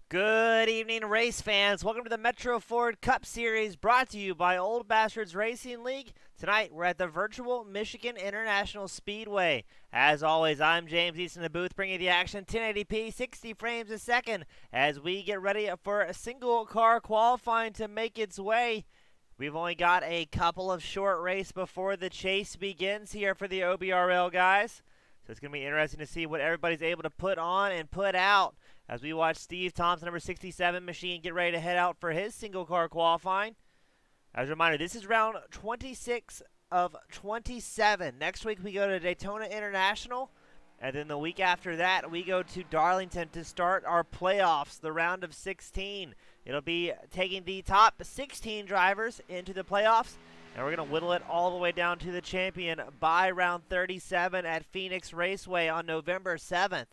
Good evening, race fans. Welcome to the Metro Ford Cup Series brought to you by Old Bastards Racing League. Tonight, we're at the virtual Michigan International Speedway. As always, I'm James East in the booth bringing the action 1080p, 60 frames a second as we get ready for a single car qualifying to make its way. We've only got a couple of short races before the chase begins here for the OBRL guys. So it's going to be interesting to see what everybody's able to put on and put out as we watch Steve Thompson, number 67 machine, get ready to head out for his single car qualifying. As a reminder, this is round 26 of 27. Next week we go to Daytona International, and then the week after that we go to Darlington to start our playoffs, the round of 16. It'll be taking the top 16 drivers into the playoffs, and we're going to whittle it all the way down to the champion by round 37 at Phoenix Raceway on November 7th.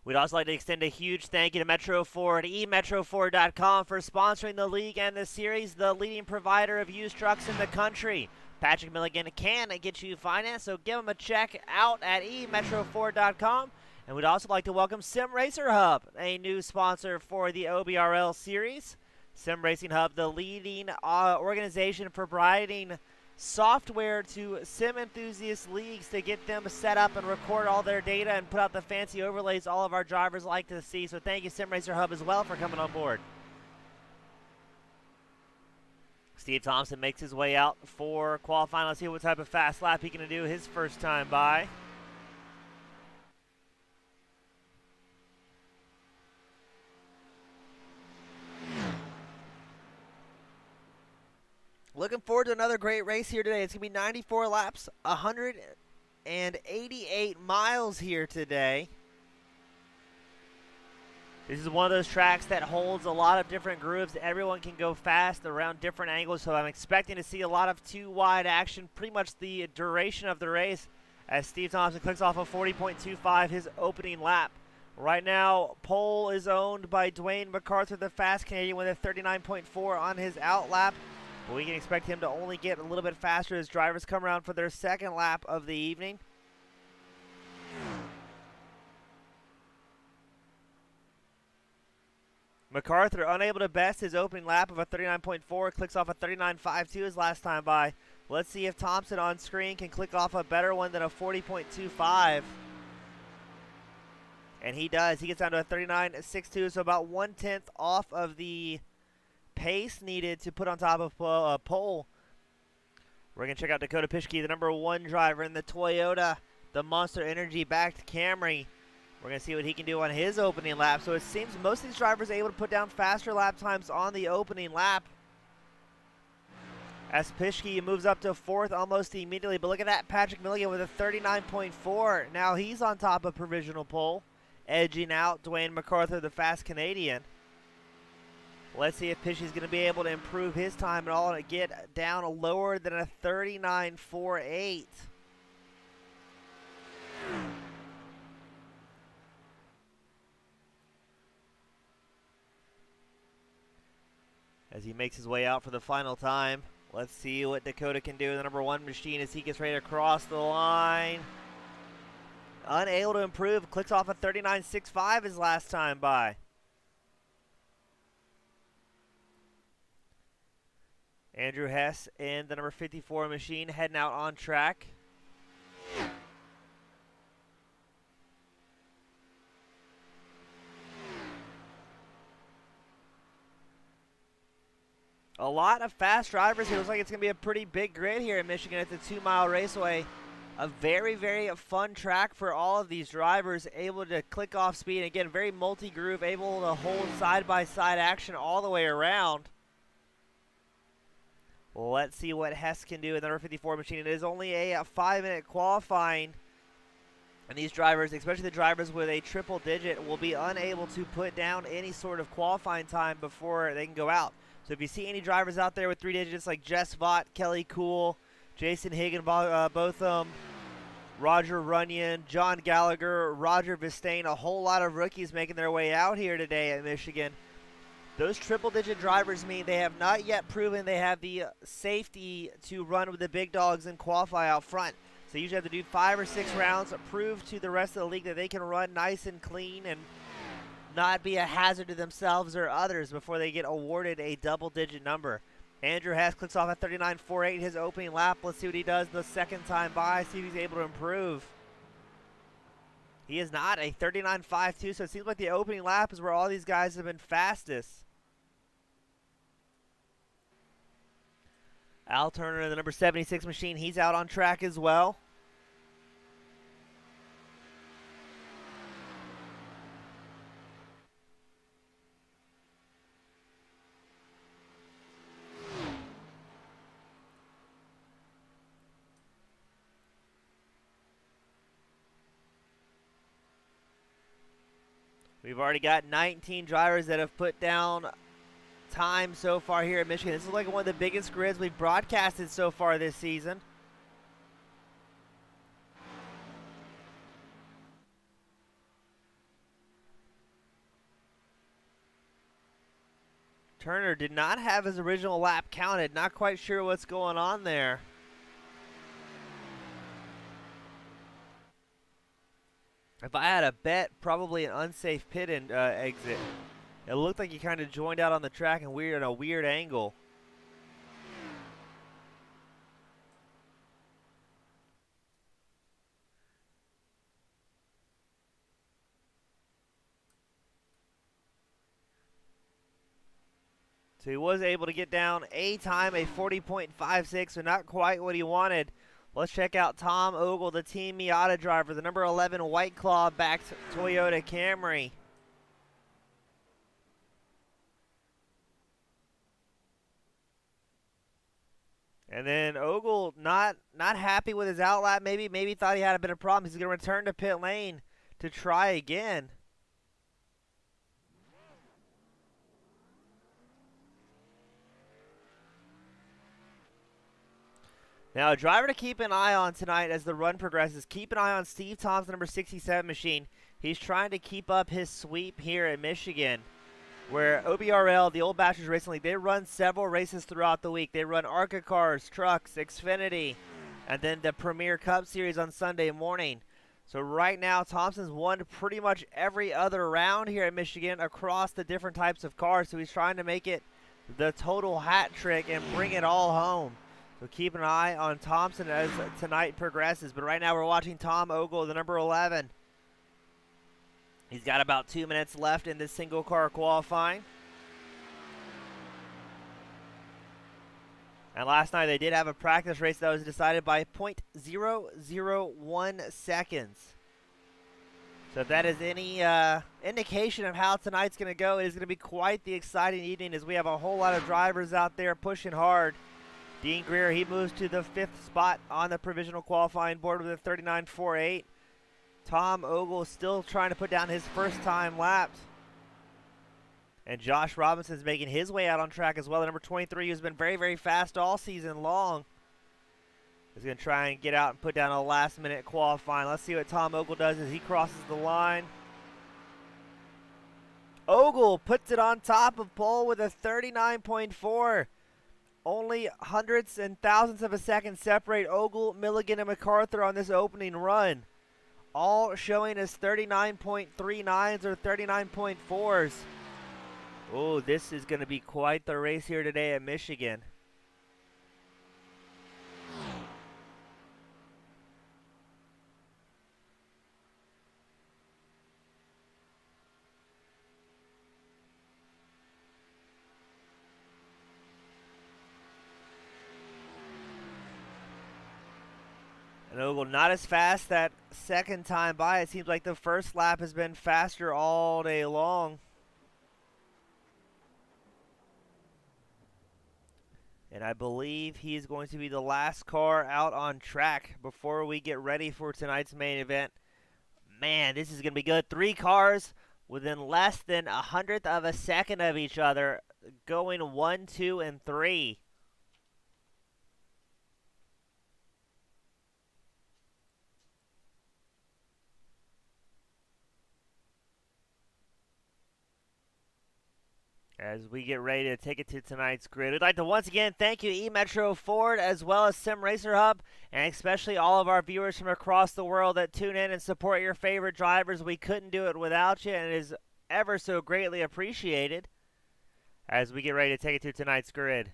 We'd also like to extend a huge thank you to Metro Ford, emetroford.com, for sponsoring the league and the series, the leading provider of used trucks in the country. Patrick Milligan can get you financed, so give him a check out at emetroford.com. And we'd also like to welcome Sim Racer Hub, a new sponsor for the OBRL series. Sim Racing Hub, the leading organization for providing software to sim enthusiast leagues to get them set up and record all their data and put out the fancy overlays all of our drivers like to see. So thank you, Sim Racer Hub, as well, for coming on board. Steve Thompson makes his way out for qualifying. Let's see what type of fast lap he can do his first time by. Looking forward to another great race here today. It's going to be 94 laps, 188 miles here today. This is one of those tracks that holds a lot of different grooves. Everyone can go fast around different angles, so I'm expecting to see a lot of two-wide action pretty much the duration of the race as Steve Thompson clicks off a 40.25 his opening lap. Right now, pole is owned by Dwayne Mcarthur, the fast Canadian, with a 39.4 on his out lap. But we can expect him to only get a little bit faster as drivers come around for their second lap of the evening. Macarthur unable to best his opening lap of a 39.4, clicks off a 39.52 his last time by. Let's see if Thompson on screen can click off a better one than a 40.25. And he does. He gets down to a 39.62, so about 1/10 off of the pace needed to put on top of a pole. We're going to check out Dakota Pishki, the number 1 driver in the Toyota, the Monster Energy backed Camry. We're going to see what he can do on his opening lap. So it seems most of these drivers are able to put down faster lap times on the opening lap. As Pishki moves up to 4th almost immediately. But look at that, Patrick Milligan with a 39.4. Now he's on top of provisional pole, edging out Dwayne Mcarthur, the fast Canadian. Let's see if Pishki's going to be able to improve his time at all and get down lower than a 39.48. As he makes his way out for the final time, let's see what Dakota can do in the number 1 machine as he gets ready to cross the line. Unable to improve, clicks off a 39.65 his last time by. Andrew Hess in the number 54 machine heading out on track. A lot of fast drivers here. Looks like it's going to be a pretty big grid here in Michigan at the 2-mile raceway. A very, very fun track for all of these drivers, able to click off speed. Again, very multi-groove, able to hold side-by-side action all the way around. Let's see what Hess can do in the number 54 machine. It is only a 5-minute qualifying, and these drivers, especially the drivers with a triple digit, will be unable to put down any sort of qualifying time before they can go out. So if you see any drivers out there with 3 digits like Jess Vaught, Kelly Cool, Jason Higginbotham, Roger Runyon, John Gallagher, Roger Vistain, a whole lot of rookies making their way out here today at Michigan. Those triple-digit drivers mean they have not yet proven they have the safety to run with the big dogs and qualify out front. So you usually have to do 5 or 6 rounds, prove to the rest of the league that they can run nice and clean and not be a hazard to themselves or others before they get awarded a double-digit number. Andrew Hess clicks off at 39.48 his opening lap. Let's see what he does the second time by, see if he's able to improve. He is not a 39.52, so it seems like the opening lap is where all these guys have been fastest. Al Turner in the number 76 machine, he's out on track as well. We've already got 19 drivers that have put down time so far here at Michigan. This is like one of the biggest grids we've broadcasted so far this season. Turner did not have his original lap counted. Not quite sure what's going on there. If I had a bet, probably an unsafe pit exit. It looked like he kind of joined out on the track and in a weird angle. So he was able to get down a time, a 40.56, so not quite what he wanted. Let's check out Tom Ogle, the Team Miata driver, the number 11 White Claw-backed Toyota Camry. And then Ogle not happy with his outlap. Maybe thought he had a bit of problems. He's going to return to pit lane to try again. Now, a driver to keep an eye on tonight as the run progresses. Keep an eye on Steve Thompson, number 67 machine. He's trying to keep up his sweep here at Michigan, where OBRL, the Old Bastards Racing League, they run several races throughout the week. They run ARCA cars, trucks, Xfinity, and then the Premier Cup Series on Sunday morning. So right now, Thompson's won pretty much every other round here at Michigan across the different types of cars. So he's trying to make it the total hat trick and bring it all home. So keep an eye on Thompson as tonight progresses. But right now we're watching Tom Ogle, the number 11. He's got about 2 minutes left in this single car qualifying. And last night they did have a practice race that was decided by .001 seconds. So if that is any indication of how tonight's going to go, it is going to be quite the exciting evening as we have a whole lot of drivers out there pushing hard. Dean Greer, he moves to the 5th spot on the provisional qualifying board with a 39.48. Tom Ogle still trying to put down his first time laps. And Josh Robinson's making his way out on track as well. The number 23, who's been very, very fast all season long, is going to try and get out and put down a last-minute qualifying. Let's see what Tom Ogle does as he crosses the line. Ogle puts it on top of pole with a 39.4. Only hundredths and thousandths of a second separate Ogle, Milligan, and Macarthur on this opening run. All showing as 39.39s or 39.4s. Oh, this is going to be quite the race here today at Michigan. And Ogle not as fast that second time by. It seems like the first lap has been faster all day long. And I believe he's going to be the last car out on track before we get ready for tonight's main event. Man, this is going to be good. 3 cars within less than 100th of a second of each other, going 1, 2, and 3. As we get ready to take it to tonight's grid, we'd like to once again thank you, E-Metro Ford, as well as Sim Racer Hub, and especially all of our viewers from across the world that tune in and support your favorite drivers. We couldn't do it without you, and it is ever so greatly appreciated as we get ready to take it to tonight's grid.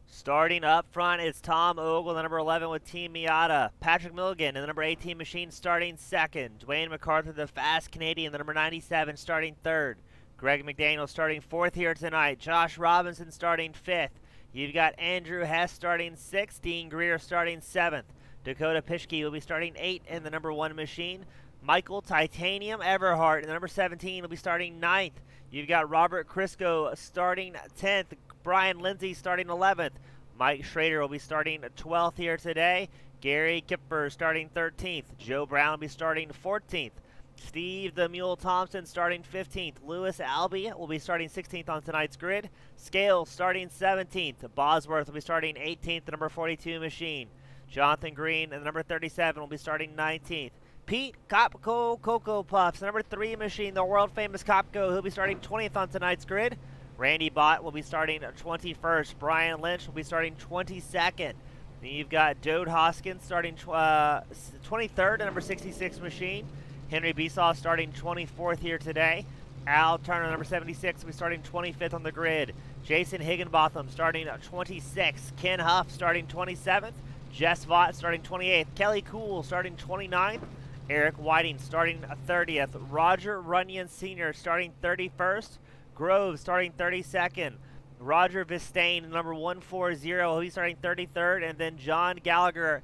Starting up front, it's Tom Ogle, the number 11 with Team Miata. Patrick Milligan in the number 18 machine starting second. Dwayne Mccarthur, the fast Canadian, the number 97, starting third. Greg McDaniel starting fourth here tonight. Josh Robinson starting fifth. You've got Andrew Hess starting sixth. Dean Greer starting seventh. Dakota Pishki will be starting eighth in the number 1 machine. Michael Titanium Everhart in the number 17 will be starting ninth. You've got Robert Crisco starting 10th. Brian Lindsay starting 11th. Mike Schrader will be starting 12th here today. Gary Kipper starting 13th. Joe Brown will be starting 14th. Steve the Mule Thompson starting 15th. Lewis Albee will be starting 16th on tonight's grid. Scale starting 17th. Bosworth will be starting 18th, the number 42 machine. Jonathan Green, the number 37, will be starting 19th. Pete Kopko Cocoa Puffs, the number 3 machine, the world famous Kopko, he'll be starting 20th on tonight's grid. Randy Bott will be starting 21st. Brian Lynch will be starting 22nd. Then you've got Dode Hoskins starting 23rd, number 66 machine. Henry Besaw starting 24th here today. Al Turner, number 76, will be starting 25th on the grid. Jason Higginbotham starting 26th. Ken Huff starting 27th. Jess Vaught starting 28th. Kelly Cool starting 29th. Eric Whiting starting 30th. Roger Runyon Sr. starting 31st. Grove starting 32nd. Roger Vistain, number 140, he'll be starting 33rd. And then John Gallagher,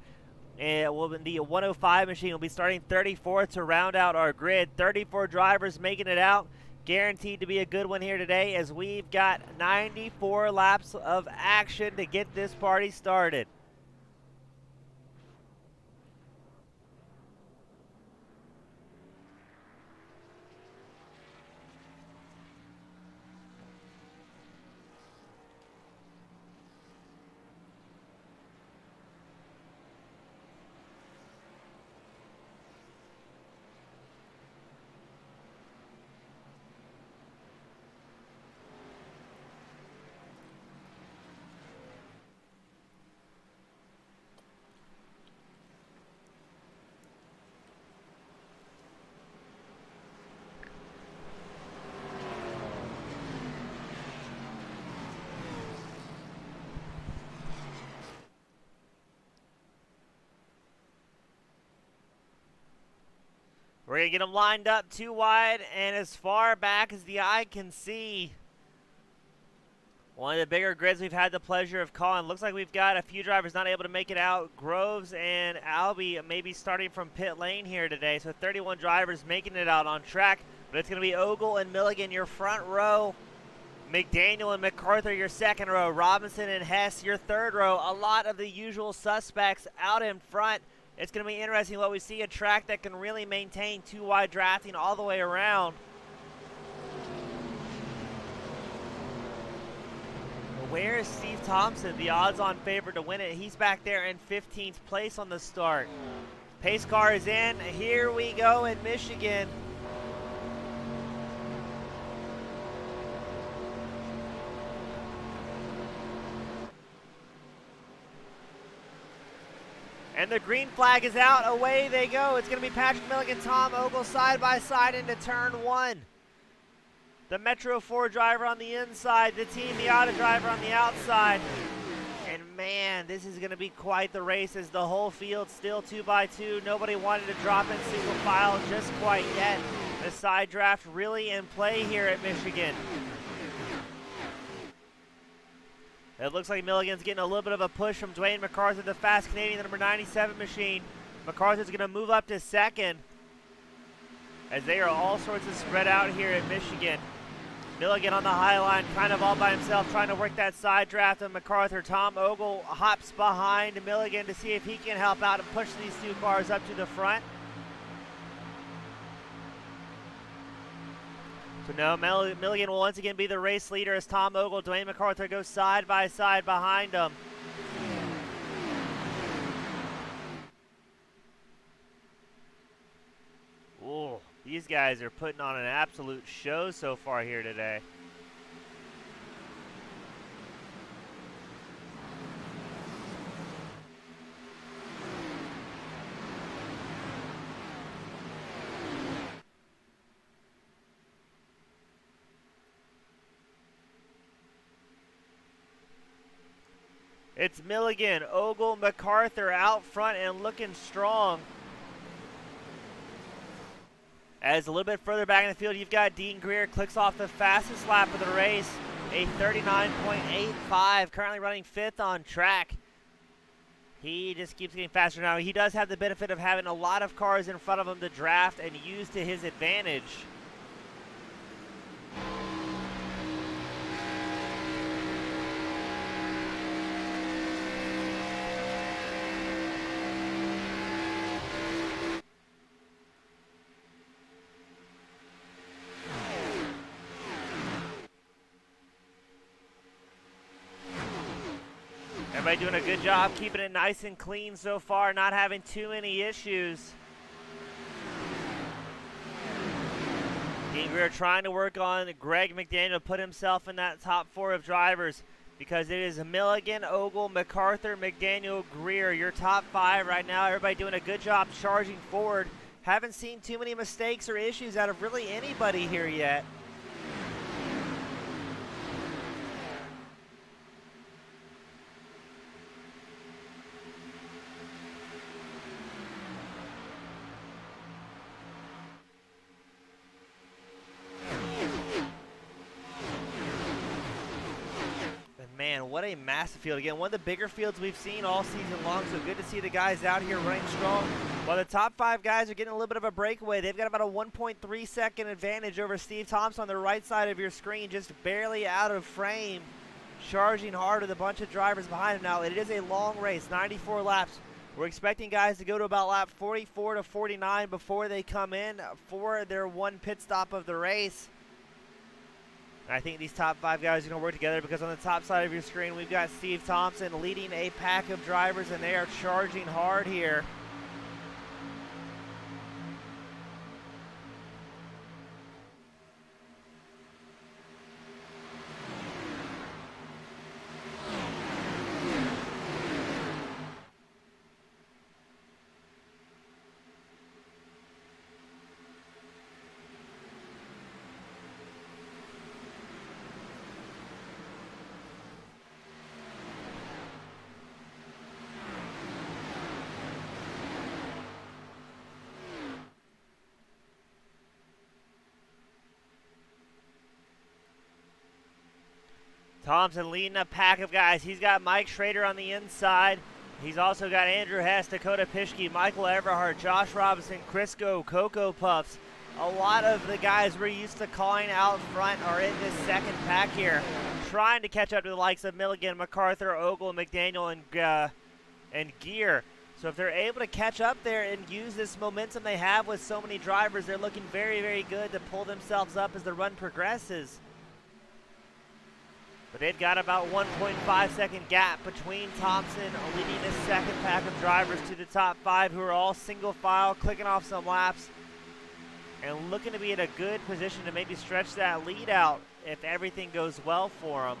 the 105 machine, will be starting 34th to round out our grid. 34 drivers making it out. Guaranteed to be a good one here today as we've got 94 laps of action to get this party started. We're going to get them lined up 2 wide and as far back as the eye can see. One of the bigger grids we've had the pleasure of calling. Looks like we've got a few drivers not able to make it out. Groves and Albee maybe starting from pit lane here today. So 31 drivers making it out on track. But it's going to be Ogle and Milligan, your front row. McDaniel and Macarthur, your second row. Robinson and Hess, your third row. A lot of the usual suspects out in front. It's going to be interesting what we see, a track that can really maintain 2 wide drafting all the way around. But where is Steve Thompson, the odds-on favorite to win it? He's back there in 15th place on the start. Pace car is in. Here we go in Michigan. And the green flag is out. Away they go. It's going to be Patrick Milligan, Tom Ogle side by side into turn 1. The Metro 4 driver on the inside, the Team Miata driver on the outside. And man, this is going to be quite the race as the whole field still 2x2. Nobody wanted to drop in single file just quite yet. The side draft really in play here at Michigan. It looks like Milligan's getting a little bit of a push from Dwayne Mcarthur, the fast Canadian, the number 97 machine. Macarthur's going to move up to second as they are all sorts of spread out here at Michigan. Milligan on the high line, kind of all by himself, trying to work that side draft of Macarthur. Tom Ogle hops behind Milligan to see if he can help out and push these 2 cars up to the front. So no, Milligan will once again be the race leader as Tom Ogle, Dwayne Mcarthur goes side by side behind him. Ooh, these guys are putting on an absolute show so far here today. It's Milligan, Ogle, Macarthur out front and looking strong. As a little bit further back in the field, you've got Dean Greer, clicks off the fastest lap of the race, a 39.85, currently running 5th on track. He just keeps getting faster now. He does have the benefit of having a lot of cars in front of him to draft and use to his advantage. Everybody doing a good job keeping it nice and clean so far, not having too many issues. Dean Greer trying to work on Greg McDaniel to put himself in that top 4 of drivers, because it is Milligan, Ogle, Macarthur, McDaniel, Greer, your top 5 right now. Everybody doing a good job charging forward. Haven't seen too many mistakes or issues out of really anybody here yet. Man, what a massive field. Again, one of the bigger fields we've seen all season long, so good to see the guys out here running strong. While the top 5 guys are getting a little bit of a breakaway, they've got about a 1.3 second advantage over Steve Thompson on the right side of your screen, just barely out of frame, charging hard with a bunch of drivers behind him. Now, it is a long race, 94 laps. We're expecting guys to go to about lap 44 to 49 before they come in for their 1 pit stop of the race. And I think these top 5 guys are going to work together, because on the top side of your screen, we've got Steve Thompson leading a pack of drivers, and they are charging hard here. Thompson leading a pack of guys. He's got Mike Schrader on the inside. He's also got Andrew Hess, Dakota Pishki, Michael Everhart, Josh Robinson, Crisco, Cocoa Puffs. A lot of the guys we're used to calling out front are in this second pack here, trying to catch up to the likes of Milligan, Macarthur, Ogle, McDaniel, and Greer. So if they're able to catch up there and use this momentum they have with so many drivers, they're looking very, very good to pull themselves up as the run progresses. But they've got about 1.5 second gap between Thompson leading this second pack of drivers to the top 5, who are all single file, clicking off some laps and looking to be in a good position to maybe stretch that lead out if everything goes well for them.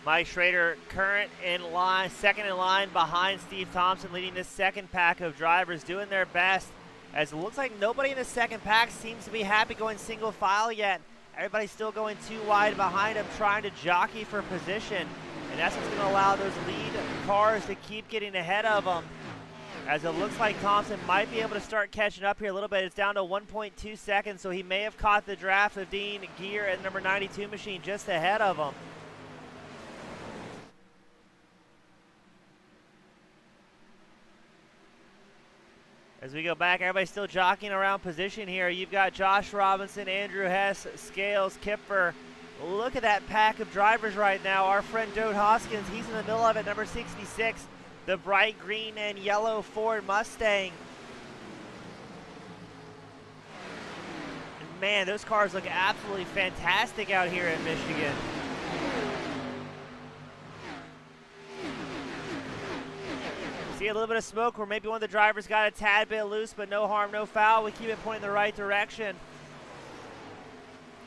Mike Schrader second in line behind Steve Thompson, leading this second pack of drivers, doing their best, as it looks like nobody in the second pack seems to be happy going single file yet. Everybody's still going too wide behind him, trying to jockey for position, and that's what's going to allow those lead cars to keep getting ahead of them, as it looks like Thompson might be able to start catching up here a little bit. It's down to 1.2 seconds, so he may have caught the draft of Dean Greer at number 92 machine just ahead of him. As we go back, everybody's still jockeying around position here. You've got Josh Robinson, Andrew Hess, Scales, Kipfer. Look at that pack of drivers right now. Our friend Dode Hoskins, he's in the middle of it, number 66, the bright green and yellow Ford Mustang. man, those cars look absolutely fantastic out here in Michigan. See a little bit of smoke where maybe one of the drivers got a tad bit loose, but no harm, no foul. We keep it pointing in the right direction.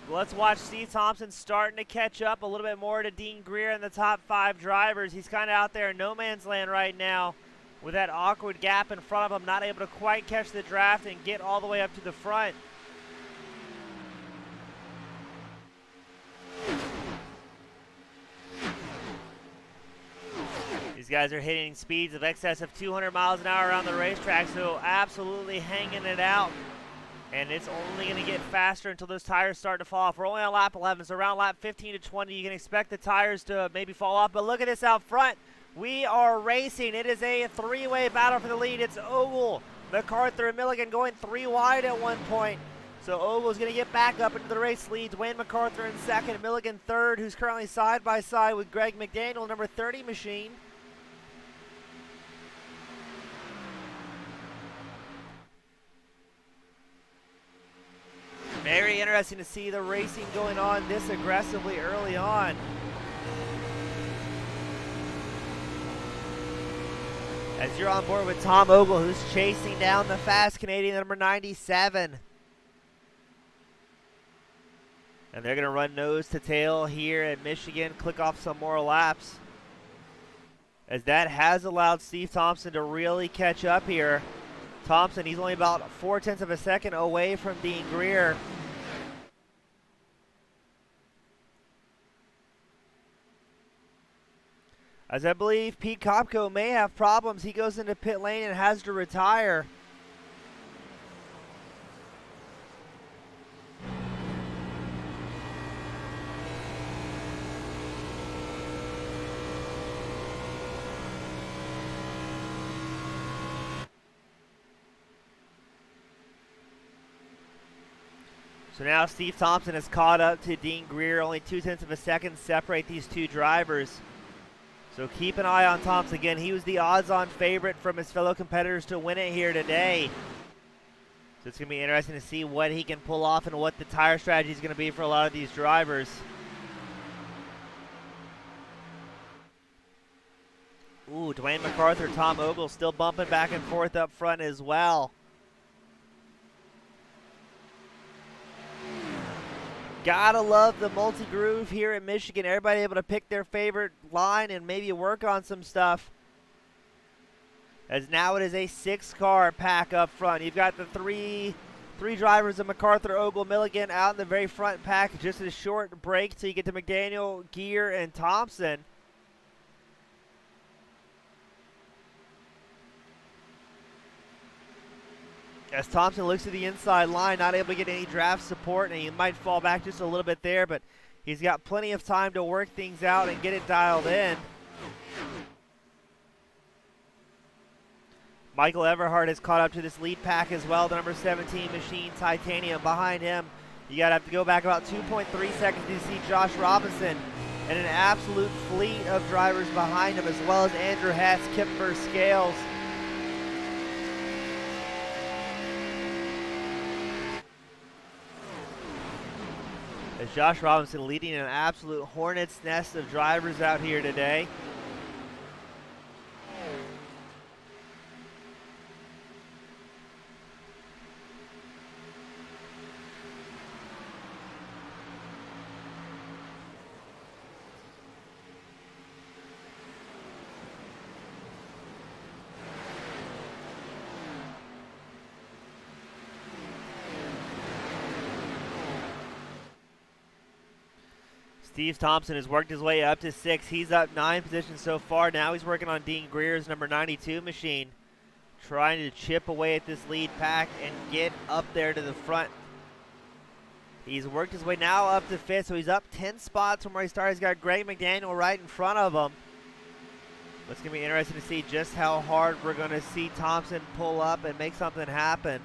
Let's watch Steve Thompson starting to catch up a little bit more to Dean Greer in the top 5 drivers. He's kind of out there in no man's land right now with that awkward gap in front of him, not able to quite catch the draft and get all the way up to the front. These guys are hitting speeds of excess of 200 miles an hour around the racetrack, so absolutely hanging it out. And it's only going to get faster until those tires start to fall off. We're only on lap 11, so around lap 15 to 20, you can expect the tires to maybe fall off. But look at this out front. We are racing. It is a 3-way battle for the lead. It's Ogle, Macarthur, and Milligan going 3 wide at one point. So Ogle's going to get back up into the race lead. Dwayne Mccarthur in second, Milligan third, who's currently side by side with Greg McDaniel, number 30 machine. Very interesting to see the racing going on this aggressively early on. As you're on board with Tom Ogle, who's chasing down the fast Canadian, number 97. And they're going to run nose to tail here at Michigan, click off some more laps. As that has allowed Steve Thompson to really catch up here. Thompson, he's only about 0.4 of a second away from Dean Greer. As I believe Pete Kopko may have problems. He goes into pit lane and has to retire. So now Steve Thompson has caught up to Dean Greer. Only 0.2 of a second separate these two drivers. So keep an eye on Thompson. Again, he was the odds-on favorite from his fellow competitors to win it here today. So it's going to be interesting to see what he can pull off and what the tire strategy is going to be for a lot of these drivers. Ooh, Dwayne Mcarthur, Tom Ogle still bumping back and forth up front as well. Gotta love the multi-groove here in Michigan. Everybody able to pick their favorite line and maybe work on some stuff. As now it is a 6-car pack up front. You've got the three drivers of Macarthur, Ogle, Milligan out in the very front pack. Just a short break till you get to McDaniel, Greer, and Thompson. As Thompson looks to the inside line, not able to get any draft support, and he might fall back just a little bit there, but he's got plenty of time to work things out and get it dialed in. Michael Everhart has caught up to this lead pack as well, the number 17 machine, Titanium. Behind him, you gotta have to go back about 2.3 seconds to see Josh Robinson and an absolute fleet of drivers behind him, as well as Andrew Hess, Kipfer, Scales. As Josh Robinson leading an absolute hornet's nest of drivers out here today. Steve Thompson has worked his way up to 6. He's up 9 positions so far. Now he's working on Dean Greer's number 92 machine, trying to chip away at this lead pack and get up there to the front. He's worked his way now up to 5th, so he's up 10 spots from where he started. He's got Greg McDaniel right in front of him. It's going to be interesting to see just how hard we're going to see Thompson pull up and make something happen.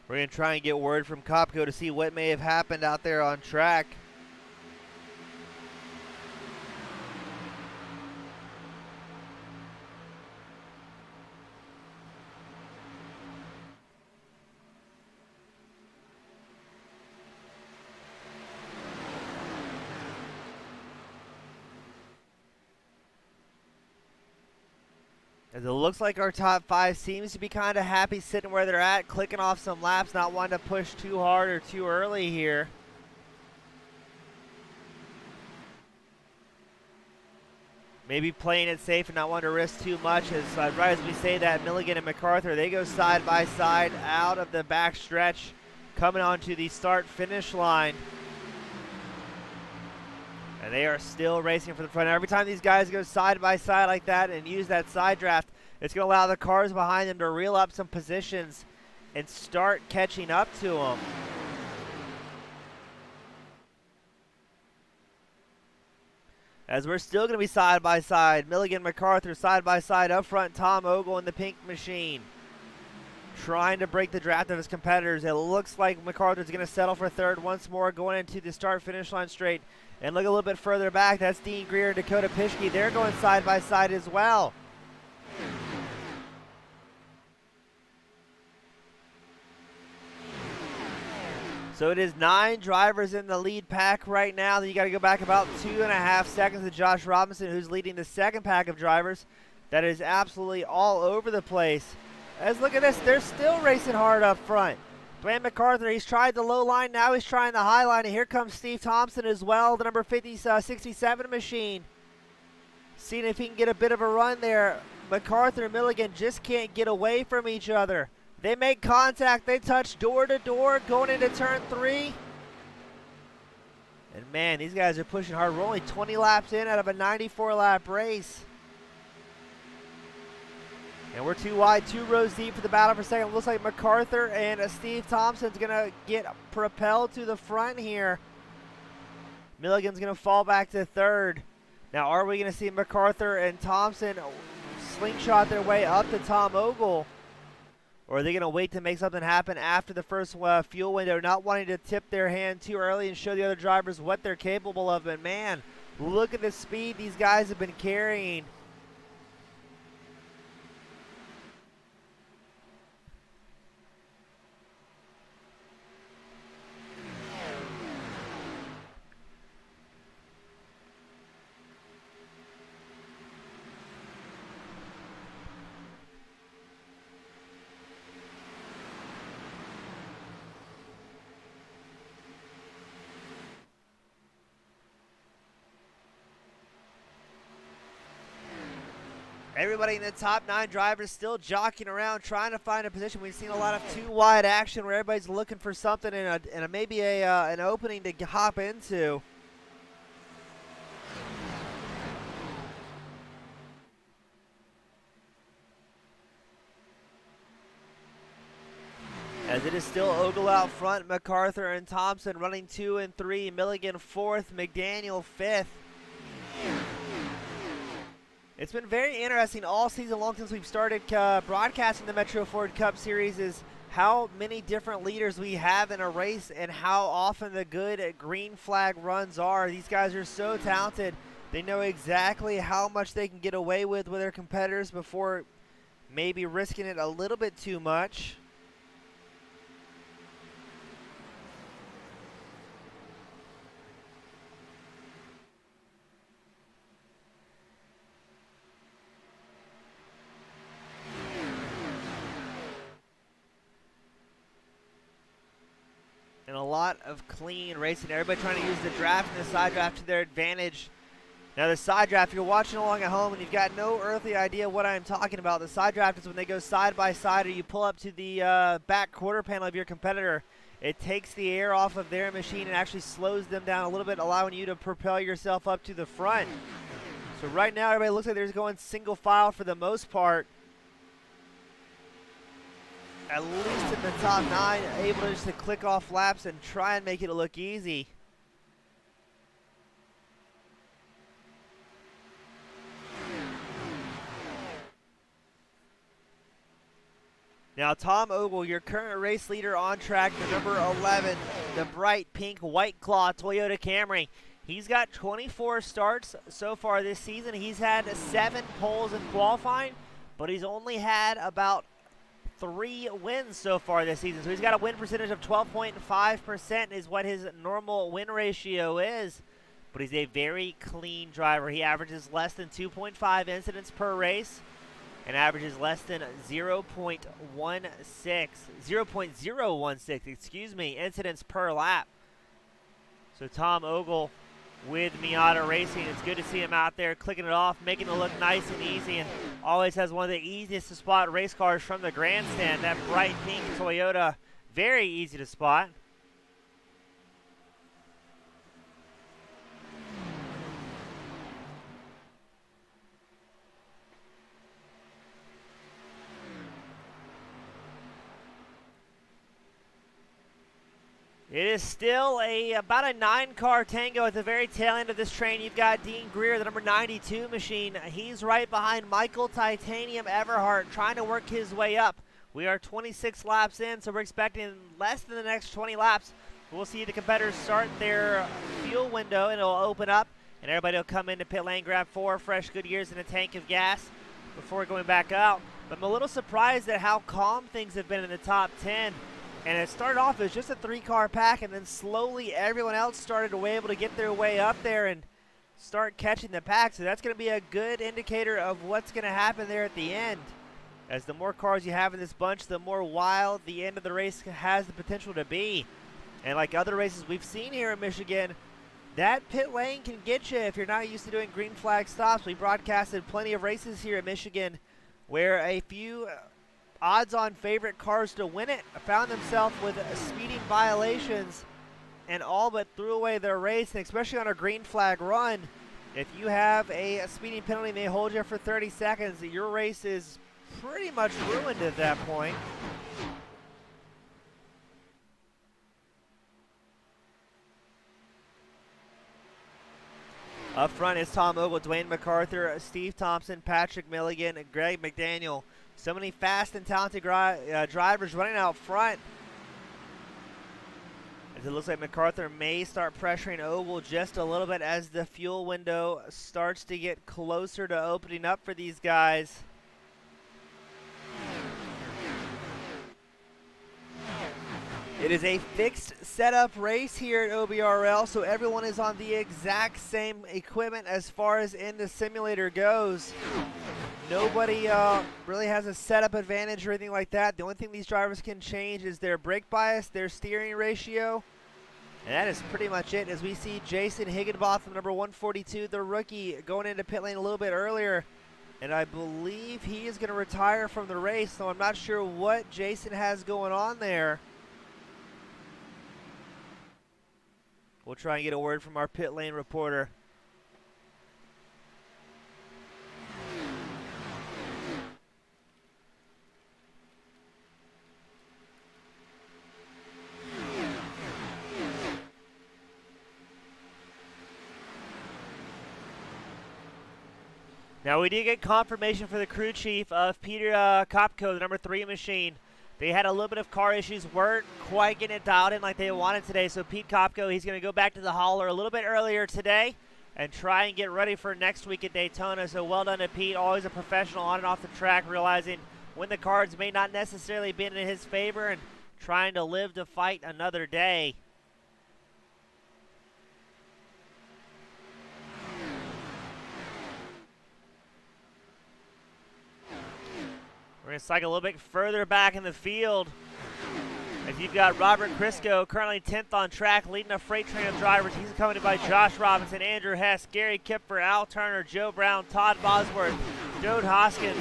We're going to try and get word from Copco to see what may have happened out there on track. As it looks like our top 5 seems to be kind of happy sitting where they're at, clicking off some laps, not wanting to push too hard or too early here. Maybe playing it safe and not wanting to risk too much. As right as we say that, Milligan and Macarthur, they go side by side out of the back stretch, coming onto the start-finish line. And they are still racing for the front. Every time these guys go side by side like that and use that side draft, it's going to allow the cars behind them to reel up some positions and start catching up to them. As we're still going to be side by side. Milligan, Macarthur side by side up front. Tom Ogle in the pink machine, trying to break the draft of his competitors. It looks like Macarthur's going to settle for third once more, going into the start-finish line straight. And look a little bit further back, that's Dean Greer and Dakota Pishki. They're going side by side as well. So it is 9 drivers in the lead pack right now. Then you got to go back about 2.5 seconds to Josh Robinson, who's leading the second pack of drivers. That is absolutely all over the place. As look at this, they're still racing hard up front. Dwayne Mcarthur, he's tried the low line, now he's trying the high line, and here comes Steve Thompson as well, the number 67 machine. Seeing if he can get a bit of a run there. Macarthur and Milligan just can't get away from each other. They make contact, they touch door to door, going into turn 3. And man, these guys are pushing hard. We're only 20 laps in out of a 94-lap race. And we're 2 wide, 2 rows deep for the battle for second. Looks like Macarthur and Steve Thompson's going to get propelled to the front here. Milligan's going to fall back to third. Now, are we going to see Macarthur and Thompson slingshot their way up to Tom Ogle? Or are they going to wait to make something happen after the first fuel window, not wanting to tip their hand too early and show the other drivers what they're capable of? And man, look at the speed these guys have been carrying. Everybody in the top 9 drivers still jockeying around, trying to find a position. We've seen a lot of 2 wide action where everybody's looking for something and maybe an opening to hop into. As it is still Ogle out front, Macarthur and Thompson running 2 and 3, Milligan 4th, McDaniel 5th. It's been very interesting all season long since we've started broadcasting the Metro Ford Cup Series is how many different leaders we have in a race and how often the good green flag runs are. These guys are so talented. They know exactly how much they can get away with their competitors before maybe risking it a little bit too much. And a lot of clean racing. Everybody trying to use the draft and the side draft to their advantage. Now the side draft, if you're watching along at home and you've got no earthly idea what I'm talking about, the side draft is when they go side by side or you pull up to the back quarter panel of your competitor. It takes the air off of their machine and actually slows them down a little bit, allowing you to propel yourself up to the front. So right now everybody looks like they're going single file for the most part. At least in the top 9, able to just to click off laps and try and make it look easy. Now Now, Tom Ogle, your current race leader on track, the number 11, the bright pink White Claw Toyota Camry. He's got 24 starts so far this season. He's had 7 poles in qualifying, but he's only had about 3 wins so far this season. So he's got a win percentage of 12.5% is what his normal win ratio is. But he's a very clean driver. He averages less than 2.5 incidents per race and averages less than 0.016 incidents per lap. So Tom Ogle with Miata Racing, it's good to see him out there clicking it off, making it look nice and easy, and always has one of the easiest to spot race cars from the grandstand. That bright pink Toyota, very easy to spot. It is still about a 9-car tango at the very tail end of this train. You've got Dean Greer, the number 92 machine. He's right behind Michael Titanium Everhart, trying to work his way up. We are 26 laps in, so we're expecting less than the next 20 laps. We'll see the competitors start their fuel window, and it'll open up, and everybody will come into pit lane, grab 4 fresh Goodyears and a tank of gas before going back out. But I'm a little surprised at how calm things have been in the top 10. And it started off as just a 3-car pack, and then slowly everyone else started to be able to get their way up there and start catching the pack. So that's going to be a good indicator of what's going to happen there at the end. As the more cars you have in this bunch, the more wild the end of the race has the potential to be. And like other races we've seen here in Michigan, that pit lane can get you if you're not used to doing green flag stops. We broadcasted plenty of races here in Michigan where a few odds-on favorite cars to win it found themselves with speeding violations and all but threw away their race. And especially on a green flag run, if you have a speeding penalty and they hold you for 30 seconds, your race is pretty much ruined at that point. Up front is Tom Ogle, Dwayne Mcarthur, Steve Thompson, Patrick Milligan, and Greg McDaniel. So many fast and talented drivers running out front. As it looks like Macarthur may start pressuring Ogle just a little bit as the fuel window starts to get closer to opening up for these guys. It is a fixed setup race here at OBRL, so everyone is on the exact same equipment as far as in the simulator goes. Nobody really has a setup advantage or anything like that. The only thing these drivers can change is their brake bias, their steering ratio, and that is pretty much it. As we see Jason Higginbotham, number 142, the rookie, going into pit lane a little bit earlier, and I believe he is going to retire from the race, so I'm not sure what Jason has going on there. We'll try and get a word from our pit lane reporter. Now, we did get confirmation for the crew chief of Peter Kopko, the number 3 machine. They had a little bit of car issues, weren't quite getting it dialed in like they wanted today. So Pete Kopko, he's going to go back to the hauler a little bit earlier today and try and get ready for next week at Daytona. So well done to Pete, always a professional on and off the track, realizing when the cards may not necessarily be in his favor and trying to live to fight another day. We're going to cycle a little bit further back in the field as you've got Robert Crisco, currently 10th on track, leading a freight train of drivers. He's accompanied by Josh Robinson, Andrew Hess, Gary Kipfer, Al Turner, Joe Brown, Todd Bosworth, Dode Hoskins.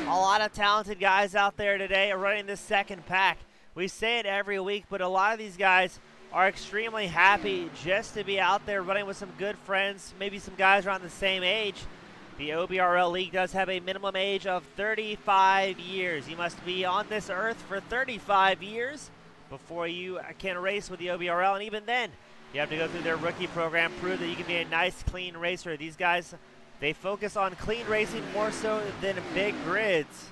A lot of talented guys out there today running this second pack. We say it every week, but a lot of these guys are extremely happy just to be out there running with some good friends, maybe some guys around the same age. The OBRL League does have a minimum age of 35 years. You must be on this earth for 35 years before you can race with the OBRL. And even then, you have to go through their rookie program, prove that you can be a nice, clean racer. These guys, they focus on clean racing more so than big grids.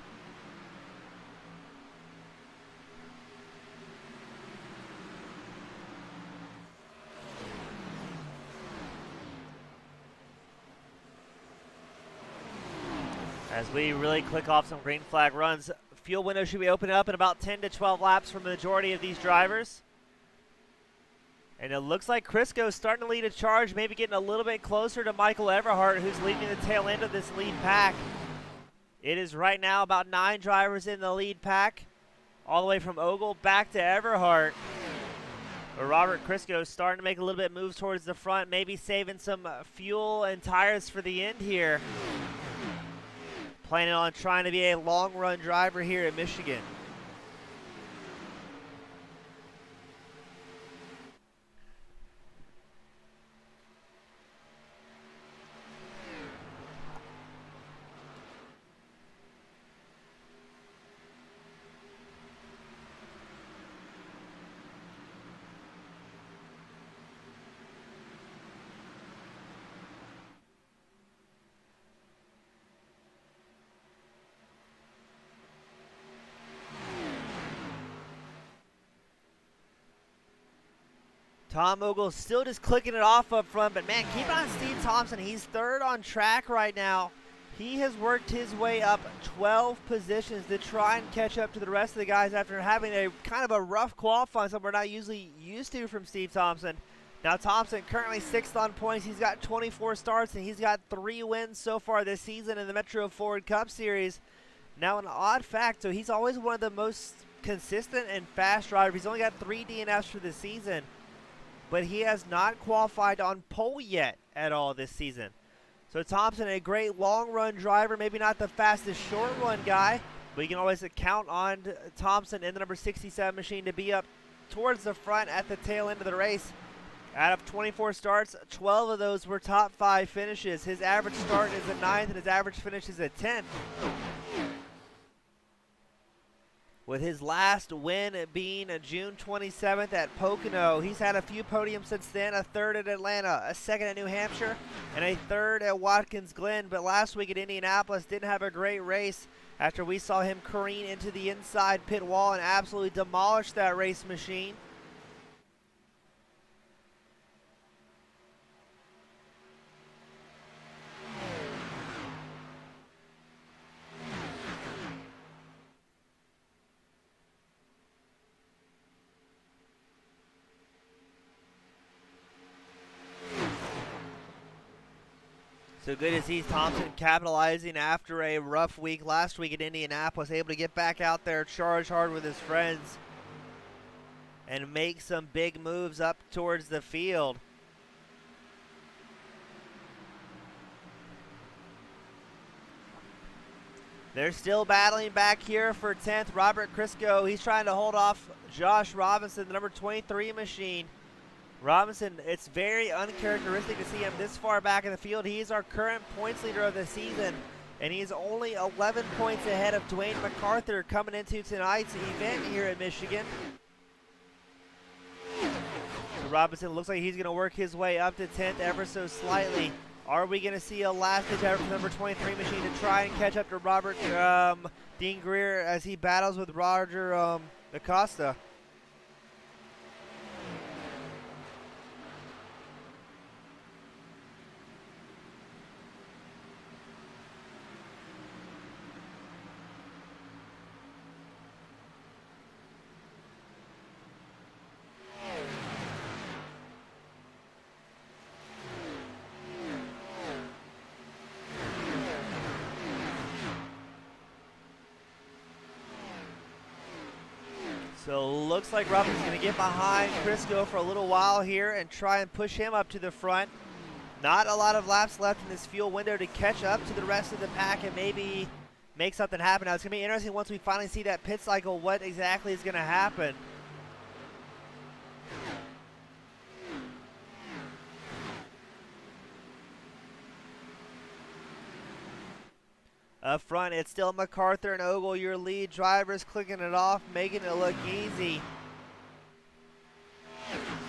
As we really click off some green flag runs, fuel window should be opening up in about 10 to 12 laps for the majority of these drivers. And it looks like Crisco's starting to lead a charge, maybe getting a little bit closer to Michael Everhart, who's leading the tail end of this lead pack. It is right now about 9 drivers in the lead pack, all the way from Ogle back to Everhart. But Robert Crisco starting to make a little bit moves towards the front, maybe saving some fuel and tires for the end here. Planning on trying to be a long-run driver here in Michigan. Tom Ogle still just clicking it off up front, but man, keep on Steve Thompson. He's third on track right now. He has worked his way up 12 positions to try and catch up to the rest of the guys after having a kind of a rough qualifying, something we're not usually used to from Steve Thompson. Now Thompson currently 6th on points. He's got 24 starts and he's got 3 wins so far this season in the Metro Ford Cup Series. Now an odd fact, so he's always one of the most consistent and fast drivers. He's only got 3 DNFs for the season, but he has not qualified on pole yet at all this season. So Thompson, a great long-run driver, maybe not the fastest short-run guy, but you can always count on Thompson in the number 67 machine to be up towards the front at the tail end of the race. Out of 24 starts, 12 of those were top 5 finishes. His average start is a 9th and his average finish is a 10th. With his last win being June 27th at Pocono. He's had a few podiums since then, a 3rd at Atlanta, a 2nd at New Hampshire, and a 3rd at Watkins Glen. But last week at Indianapolis didn't have a great race after we saw him careen into the inside pit wall and absolutely demolish that race machine. So good to see Thompson capitalizing after a rough week last week at Indianapolis, able to get back out there, charge hard with his friends, and make some big moves up towards the field. They're still battling back here for 10th. Robert Crisco, he's trying to hold off Josh Robinson, the number 23 machine. Robinson, it's very uncharacteristic to see him this far back in the field. He is our current points leader of the season, and he's only 11 points ahead of Dwayne Mcarthur coming into tonight's event here in Michigan. So Robinson looks like he's going to work his way up to 10th ever so slightly. Are we going to see a last ditch effort from number 23 machine to try and catch up to Robert Dean Greer as he battles with Roger Acosta? So looks like Robinson's going to get behind Crisco for a little while here and try and push him up to the front. Not a lot of laps left in this fuel window to catch up to the rest of the pack and maybe make something happen. Now it's going to be interesting once we finally see that pit cycle what exactly is going to happen. Up front, it's still Macarthur and Ogle, your lead drivers, clicking it off, making it look easy.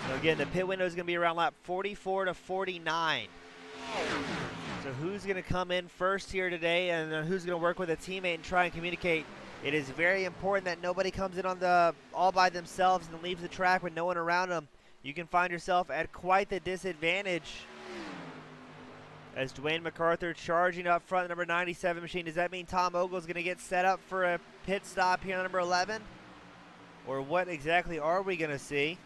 So again, the pit window is going to be around lap 44 to 49. So who's going to come in first here today, and who's going to work with a teammate and try and communicate? It is very important that nobody comes in on the all by themselves and leaves the track with no one around them. You can find yourself at quite the disadvantage. as Dwayne Mcarthur charging up front, number 97 machine. Does that mean Tom Ogle is going to get set up for a pit stop here on number 11? Or what exactly are we going to see?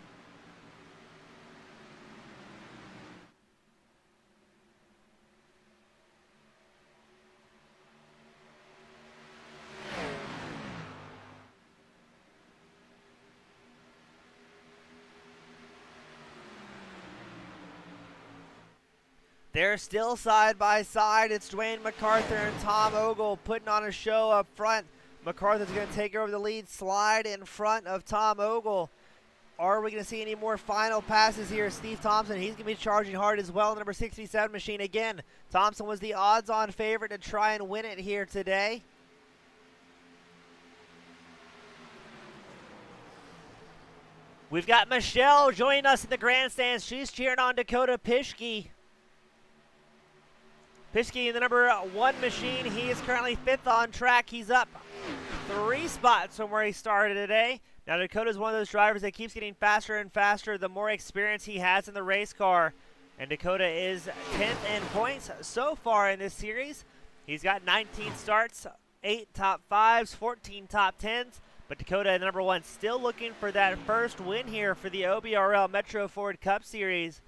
They're still side by side. It's Dwayne Mcarthur and Tom Ogle putting on a show up front. Macarthur's going to take over the lead slide in front of Tom Ogle. Are we going to see any more final passes here? Steve Thompson, he's going to be charging hard as well. Number 67 machine again. Thompson was the odds-on favorite to try and win it here today. We've got Michelle joining us in the grandstands. She's cheering on Dakota Pishki. Pishki in the number 1 machine. He is currently 5th on track. He's up 3 spots from where he started today. Now Dakota's one of those drivers that keeps getting faster and faster the more experience he has in the race car. And Dakota is 10th in points so far in this series. He's got 19 starts, 8 top 5s, 14 top 10s. But Dakota at number 1 still looking for that first win here for the OBRL Metro Ford Cup Series.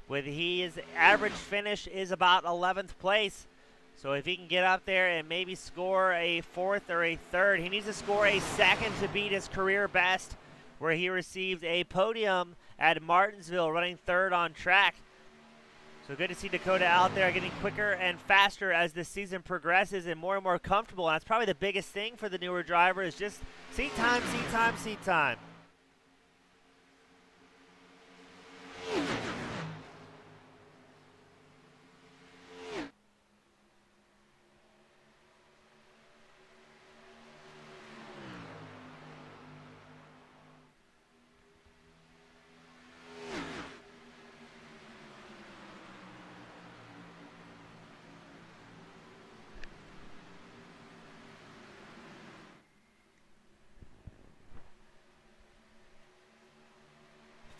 With his average finish is about 11th place. So if he can get up there and maybe score a 4th or a 3rd, he needs to score a 2nd to beat his career best, where he received a podium at Martinsville, running 3rd on track. So good to see Dakota out there getting quicker and faster as the season progresses and more comfortable. And that's probably the biggest thing for the newer driver is just seat time, seat time, seat time.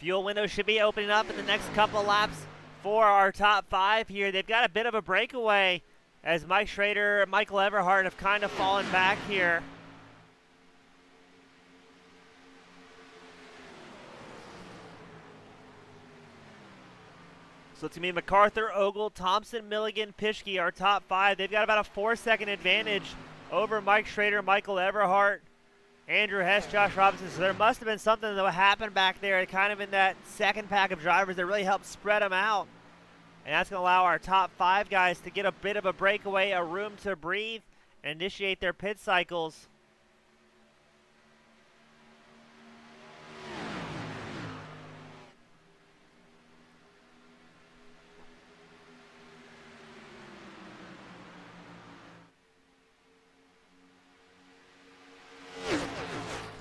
Fuel window should be opening up in the next couple of laps for our top 5 here. They've got a bit of a breakaway as Mike Schrader, Michael Everhart have kind of fallen back here. So to me, Macarthur, Ogle, Thompson, Milligan, Pishki, our top 5. They've got about a 4-second advantage over Mike Schrader, Michael Everhart, Andrew Hess, Josh Robinson. So there must have been something that happened back there kind of in that second pack of drivers that really helped spread them out. And that's going to allow our top 5 guys to get a bit of a breakaway, a room to breathe, and initiate their pit cycles.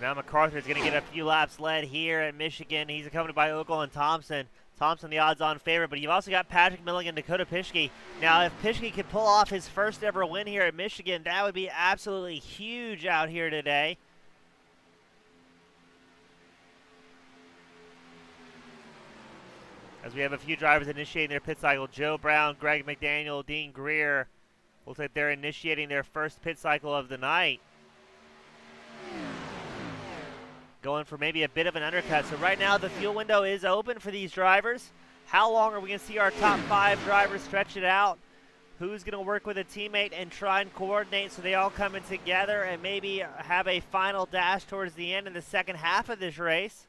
Now Macarthur is going to get a few laps led here at Michigan. He's accompanied by Ogle and Thompson. Thompson the odds-on favorite, but you've also got Patrick Milligan, Dakota Pishki. Now, if Pishki could pull off his first ever win here at Michigan, that would be absolutely huge out here today. As we have a few drivers initiating their pit cycle. Joe Brown, Greg McDaniel, Dean Greer. Looks like they're initiating their first pit cycle of the night. Going for maybe a bit of an undercut. So right now the fuel window is open for these drivers. How long are we going to see our top 5 drivers stretch it out? Who's going to work with a teammate and try and coordinate so they all come in together and maybe have a final dash towards the end in the second half of this race?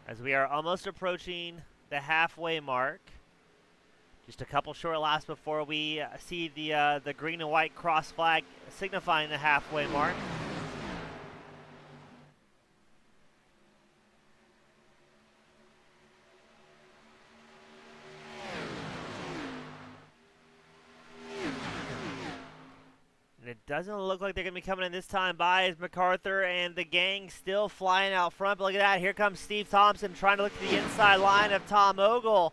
As we are almost approaching the halfway mark. Just a couple short laps before we see the green and white cross flag signifying the halfway mark. And it doesn't look like they're going to be coming in this time by as Macarthur and the gang still flying out front. But look at that. Here comes Steve Thompson trying to look to the inside line of Tom Ogle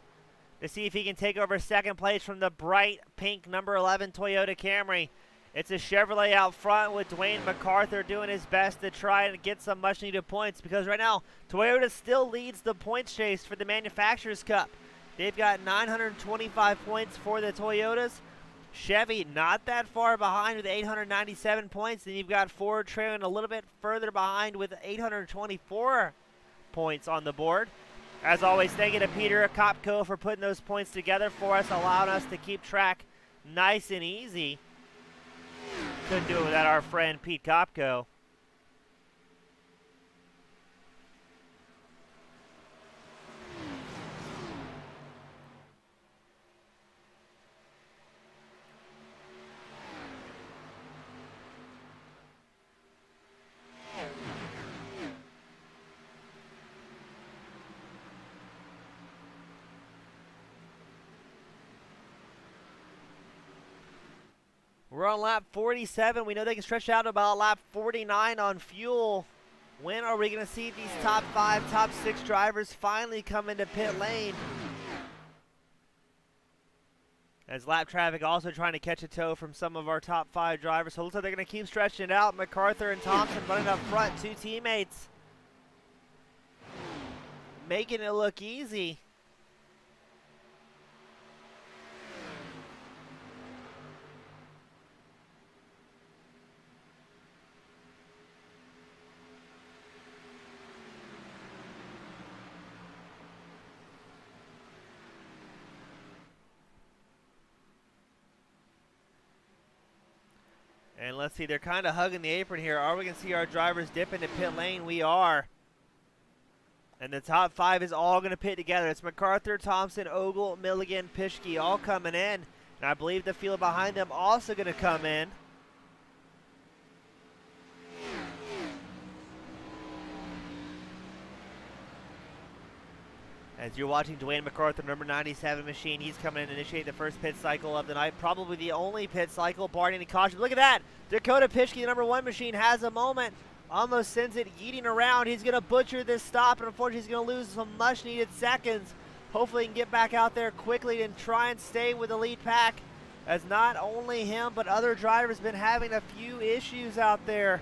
to see if he can take over second place from the bright pink number 11 Toyota Camry. It's a Chevrolet out front with Dwayne Mcarthur doing his best to try and get some much-needed points, because right now Toyota still leads the points chase for the Manufacturers Cup. They've got 925 points for the Toyotas. Chevy not that far behind with 897 points. Then you've got Ford trailing a little bit further behind with 824 points on the board. As always, thank you to Peter Kopko for putting those points together for us, allowing us to keep track nice and easy. Couldn't do it without our friend Pete Kopko. We're on lap 47. We know they can stretch out to about lap 49 on fuel. When are we going to see these top 5, top 6 drivers finally come into pit lane? As lap traffic also trying to catch a tow from some of our top 5 drivers. So it looks like they're going to keep stretching it out. Macarthur and Thompson running up front, 2 teammates. Making it look easy. And let's see, they're kind of hugging the apron here. Are we going to see our drivers dip into pit lane? We are. And the top 5 is all going to pit together. It's Macarthur, Thompson, Ogle, Milligan, Pishki all coming in. And I believe the field behind them also going to come in. As you're watching Dwayne Mccarthy, number 97 machine, he's coming in to initiate the first pit cycle of the night. Probably the only pit cycle, barring any caution. Look at that. Dakota Pishki, the number 1 machine, has a moment. Almost sends it yeeting around. He's going to butcher this stop, and unfortunately he's going to lose some much-needed seconds. Hopefully he can get back out there quickly and try and stay with the lead pack, as not only him, but other drivers been having a few issues out there.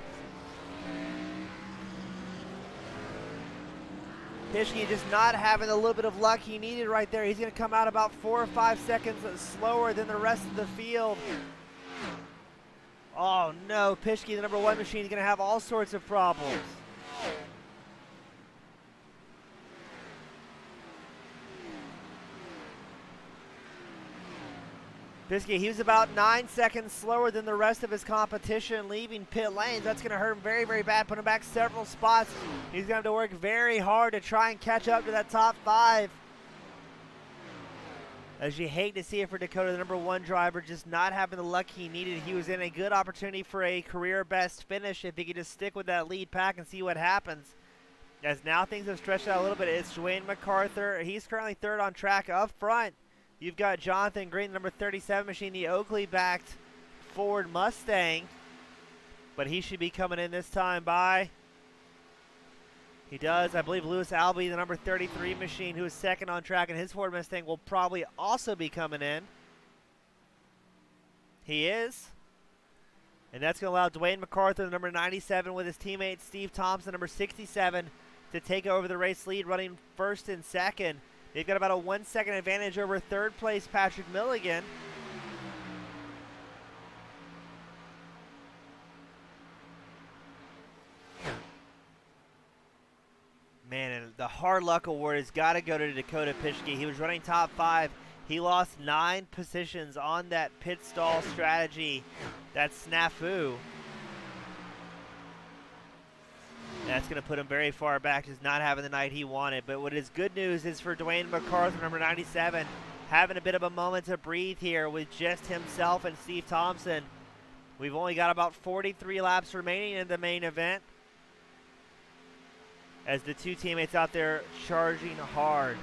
Pishki just not having a little bit of luck he needed right there. He's going to come out about 4 or 5 seconds slower than the rest of the field. Oh no, Pishki, the number 1 machine, is going to have all sorts of problems. Pishki, he was about 9 seconds slower than the rest of his competition leaving pit lanes. That's going to hurt him very, very bad, put him back several spots. He's going to have to work very hard to try and catch up to that top 5. As you hate to see it for Dakota, the number 1 driver, just not having the luck he needed. He was in a good opportunity for a career best finish if he could just stick with that lead pack and see what happens. As now things have stretched out a little bit, it's Dwayne Mcarthur. He's currently 3rd on track up front. You've got Jonathan Green, number 37 machine, the Oakley-backed Ford Mustang. But he should be coming in this time by. He does. I believe Lewis Albee, the number 33 machine, who is 2nd on track, and his Ford Mustang will probably also be coming in. He is. And that's going to allow Dwayne Mcarthur, the number 97, with his teammate Steve Thompson, number 67, to take over the race lead, running 1st and 2nd. They've got about a 1 second advantage over 3rd place Patrick Milligan. Man, and the hard luck award has got to go to Dakota Pishki. He was running top 5. He lost 9 positions on that pit stall strategy, that snafu. That's going to put him very far back, just not having the night he wanted. But what is good news is for Dwayne Mccarthy, number 97, having a bit of a moment to breathe here with just himself and Steve Thompson. We've only got about 43 laps remaining in the main event, as the 2 teammates out there charging hard.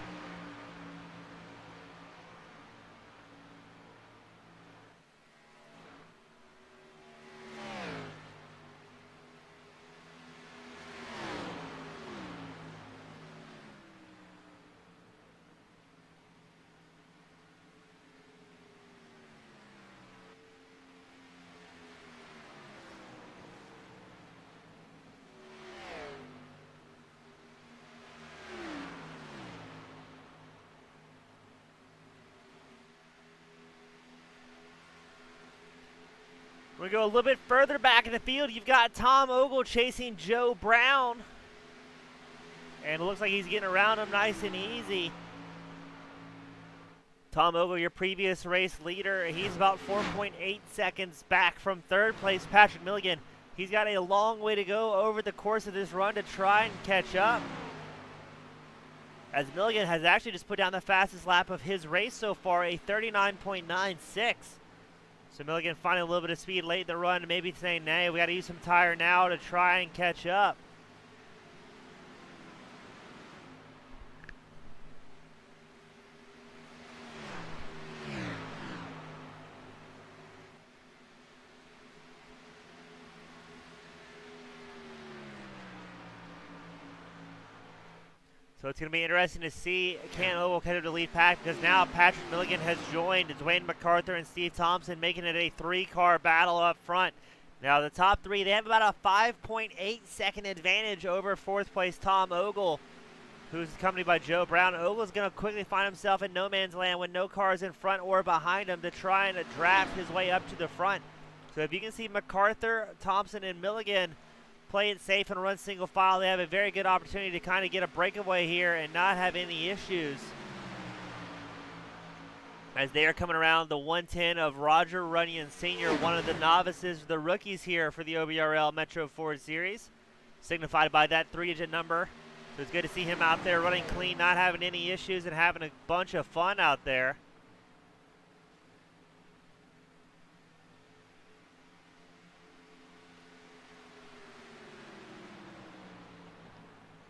We go a little bit further back in the field. You've got Tom Ogle chasing Joe Brown. And it looks like he's getting around him nice and easy. Tom Ogle, your previous race leader, he's about 4.8 seconds back from third place Patrick Milligan. He's got a long way to go over the course of this run to try and catch up, as Milligan has actually just put down the fastest lap of his race so far, a 39.96. So Milligan finding a little bit of speed late in the run, maybe saying, "Nay, we got to use some tire now to try and catch up." So it's going to be interesting to see can Ogle catch up the lead pack, because now Patrick Milligan has joined Dwayne Mccarthur and Steve Thompson, making it a three-car battle up front. Now the top three, they have about a 5.8 second advantage over fourth place Tom Ogle, who's accompanied by Joe Brown. Ogle's going to quickly find himself in no man's land with no cars in front or behind him to try and draft his way up to the front. So if you can see Macarthur, Thompson, and Milligan play it safe and run single file, they have a very good opportunity to kind of get a breakaway here and not have any issues, as they are coming around the 110 of Roger Runyon Sr., one of the novices, the rookies here for the OBRL Metro Ford Series, signified by that 3-digit number. So it's good to see him out there running clean, not having any issues, and having a bunch of fun out there.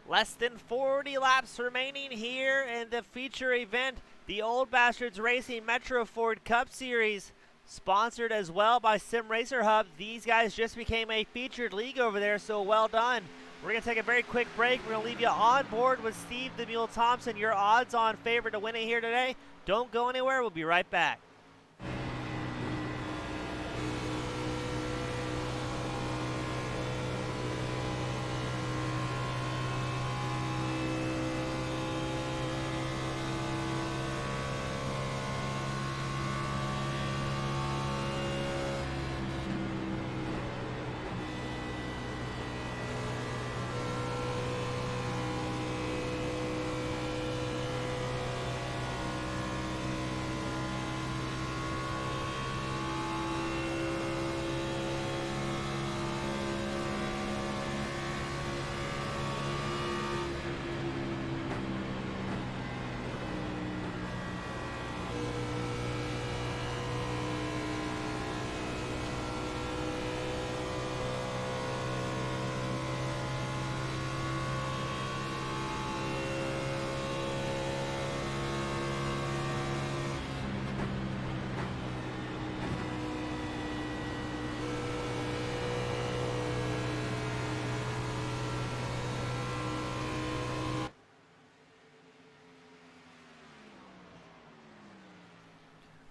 Less than 40 laps remaining here in the feature event, the Old Bastards Racing Metro Ford Cup Series, sponsored as well by Sim Racer Hub. These guys just became a featured league over there, so well done. We're going to take a very quick break. We're going to leave you on board with Steve the Mule Thompson, your odds-on favorite to win it here today. Don't go anywhere. We'll be right back.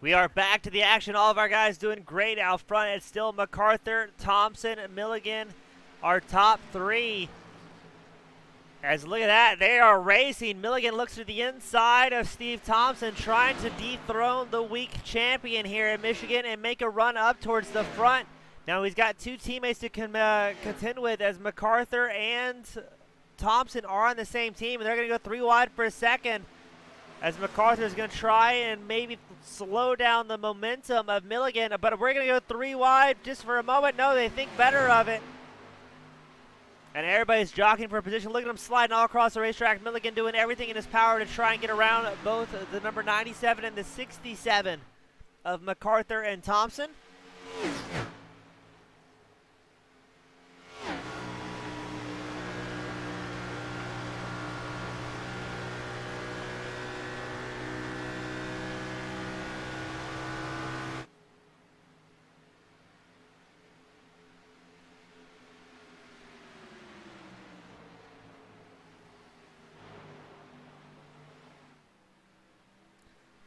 We are back to the action. All of our guys doing great out front. It's still Macarthur, Thompson, and Milligan, our top three. As look at that, they are racing. Milligan looks to the inside of Steve Thompson, trying to dethrone the weak champion here in Michigan and make a run up towards the front. Now he's got two teammates to contend with, as Macarthur and Thompson are on the same team, and they're going to go 3 wide for a second, as Macarthur is going to try and maybe slow down the momentum of Milligan. But we're going to go 3 wide just for a moment. No, they think better of it. And everybody's jockeying for a position. Look at him sliding all across the racetrack. Milligan doing everything in his power to try and get around both the number 97 and the 67 of Macarthur and Thompson.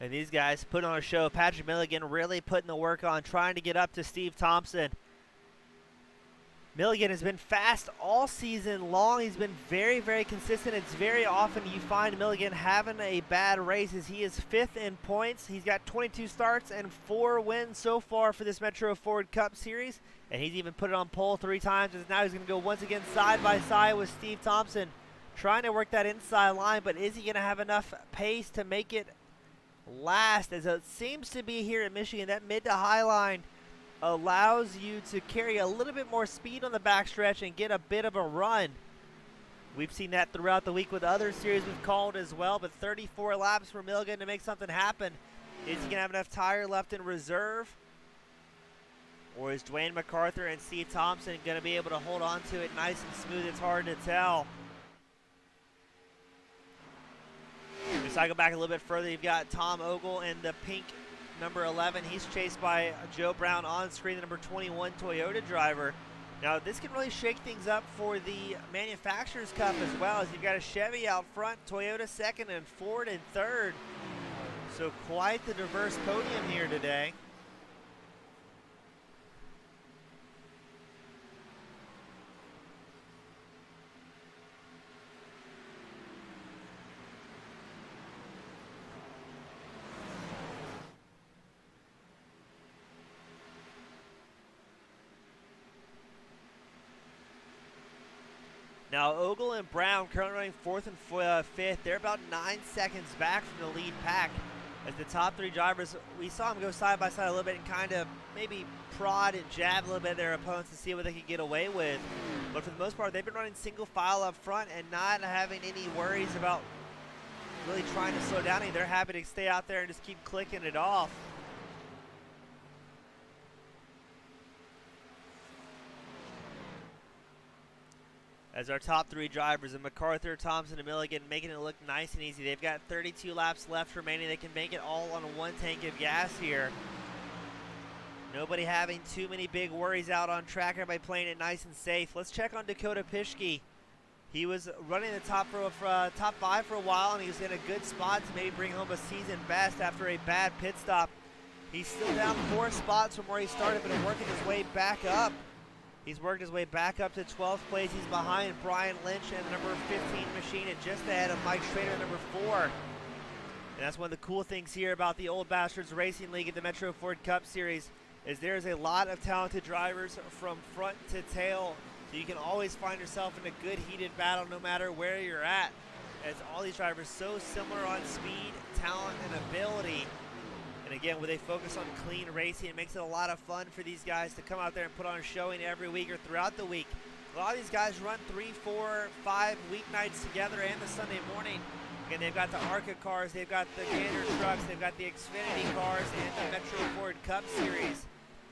And these guys put on a show. Patrick Milligan really putting the work on, trying to get up to Steve Thompson. Milligan has been fast all season long. He's been very, very consistent. It's very often you find Milligan having a bad race as he is 5th in points. He's got 22 starts and 4 wins so far for this Metro Ford Cup Series. And he's even put it on pole 3 times. As now he's going to go once again side by side with Steve Thompson, trying to work that inside line. But is he going to have enough pace to make it last? As it seems to be here at Michigan, that mid to high line allows you to carry a little bit more speed on the backstretch and get a bit of a run. We've seen that throughout the week with other series we've called as well, but 34 laps for Milligan to make something happen. Is he going to have enough tire left in reserve? Or is Dwayne Mcarthur and Steve Thompson going to be able to hold on to it nice and smooth? It's hard to tell. If I go back a little bit further, you've got Tom Ogle and the pink number 11. He's chased by Joe Brown on screen, the number 21 Toyota driver. Now this can really shake things up for the Manufacturers Cup as well, as you've got a Chevy out front, Toyota second, and Ford in third. So quite the diverse podium here today. Now, Ogle and Brown currently running 4th and 5th. They're about 9 seconds back from the lead pack. As the top 3 drivers, we saw them go side by side a little bit and kind of maybe prod and jab a little bit at their opponents to see what they could get away with. But for the most part, they've been running single file up front and not having any worries about really trying to slow down. They're happy to stay out there and just keep clicking it off. As our top 3 drivers, and Macarthur, Thompson, and Milligan, making it look nice and easy. They've got 32 laps left remaining. They can make it all on 1 tank of gas here. Nobody having too many big worries out on track. Everybody playing it nice and safe. Let's check on Dakota Pishki. He was running the top 5 for a while, and he was in a good spot to maybe bring home a season best after a bad pit stop. He's still down 4 spots from where he started, but working his way back up. He's worked his way back up to 12th place. He's behind Brian Lynch and the number 15 machine, and just ahead of Mike Schrader, number 4. And that's one of the cool things here about the Old Bastards Racing League at the Metro Ford Cup Series, is there's a lot of talented drivers from front to tail. So you can always find yourself in a good heated battle no matter where you're at. As all these drivers so similar on speed, talent, and ability. And again, with a focus on clean racing, it makes it a lot of fun for these guys to come out there and put on a showing every week or throughout the week. A lot of these guys run 3, 4, 5 weeknights together and the Sunday morning. Again, they've got the ARCA cars, they've got the Gander trucks, they've got the Xfinity cars, and the Metro Ford Cup Series.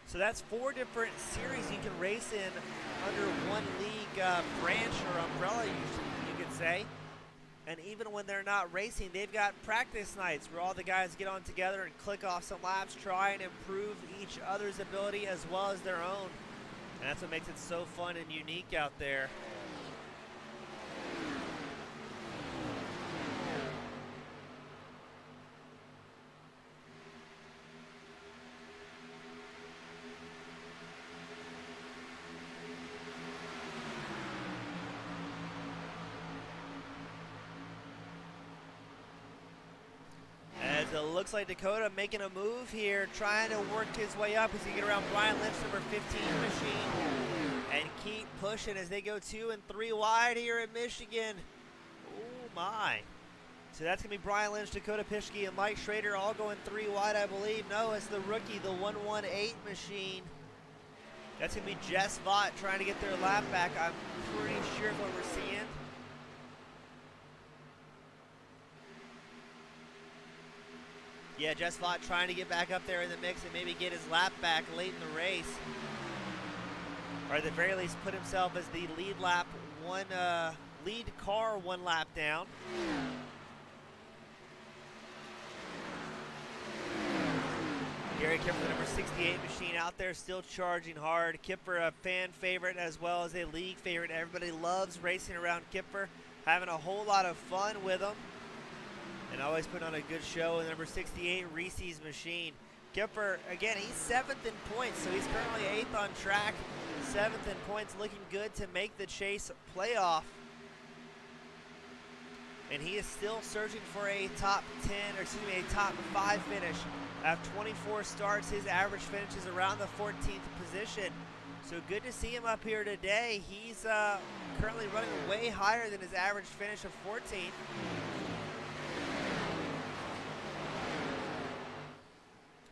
So that's 4 different series you can race in under one league branch or umbrella, you could say. And even when they're not racing, they've got practice nights where all the guys get on together and click off some laps, try and improve each other's ability as well as their own. And that's what makes it so fun and unique out there. It looks like Dakota making a move here, trying to work his way up as he get around Brian Lynch, number 15 machine, and keep pushing as they go 2 and 3 wide here in Michigan. Oh my. So that's going to be Brian Lynch, Dakota Pishki, and Mike Schrader all going 3 wide, I believe. No, it's the rookie, the 118 machine. That's going to be Jess Vaught trying to get their lap back. I'm pretty sure what we're seeing. Yeah, Jess Vaught trying to get back up there in the mix and maybe get his lap back late in the race. Or at the very least put himself as the lead car 1 lap down. Gary Kipper, the number 68 machine, out there still charging hard. Kipper, a fan favorite as well as a league favorite. Everybody loves racing around Kipper, having a whole lot of fun with him. And always put on a good show in number 68, Reese's machine. Kipper, again, he's 7th in points, so he's currently 8th on track. 7th in points, looking good to make the chase playoff. And he is still searching for a top 10, or excuse me, a top 5 finish. After 24 starts, his average finish is around the 14th position. So good to see him up here today. He's currently running way higher than his average finish of 14th.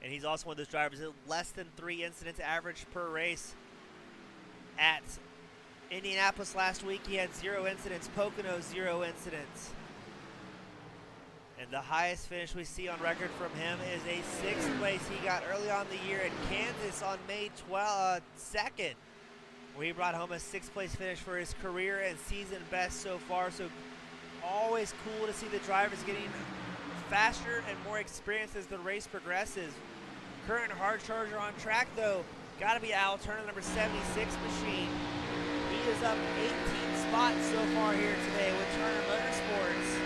And he's also one of those drivers that less than 3 incidents average per race. At Indianapolis last week, he had 0 incidents. Pocono, 0 incidents. And the highest finish we see on record from him is a 6th place he got early on in the year in Kansas on May 2nd, where he brought home a 6th place finish for his career and season best so far. So always cool to see the drivers getting faster and more experienced as the race progresses. Current hard charger on track though, got to be Al Turner, number 76 machine. He is up 18 spots so far here today with Turner Motorsports.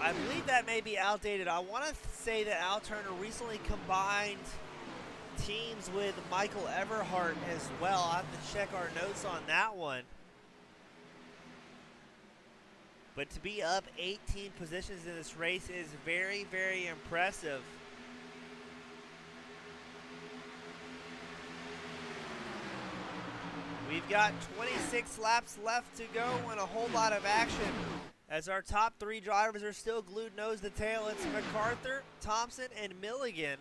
I believe that may be outdated. I want to say that Al Turner recently combined teams with Michael Everhart as well. I'll have to check our notes on that one. But to be up 18 positions in this race is very, very impressive. We've got 26 laps left to go and a whole lot of action, as our top 3 drivers are still glued nose to tail. It's Macarthur, Thompson, and Milligan.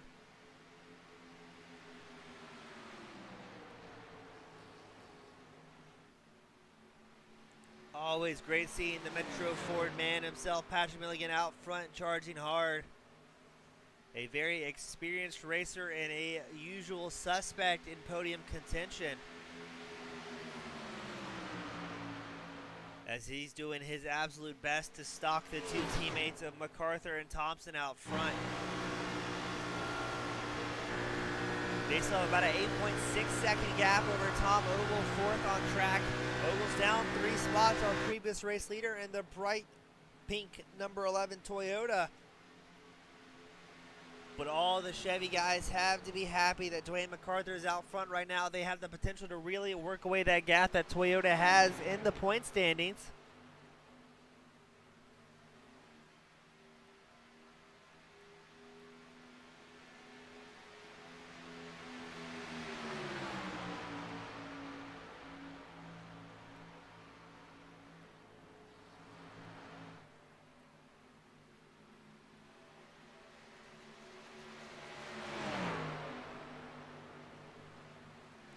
Always great seeing the Metro Ford man himself, Patrick Milligan, out front charging hard. A very experienced racer and a usual suspect in podium contention, as he's doing his absolute best to stalk the 2 teammates of Macarthur and Thompson out front. They still have about an 8.6-second gap over Tom Ogle, 4th on track. Ogle's down 3 spots, our previous race leader, in the bright pink number 11 Toyota. But all the Chevy guys have to be happy that Dwayne Mcarthur is out front right now. They have the potential to really work away that gap that Toyota has in the point standings.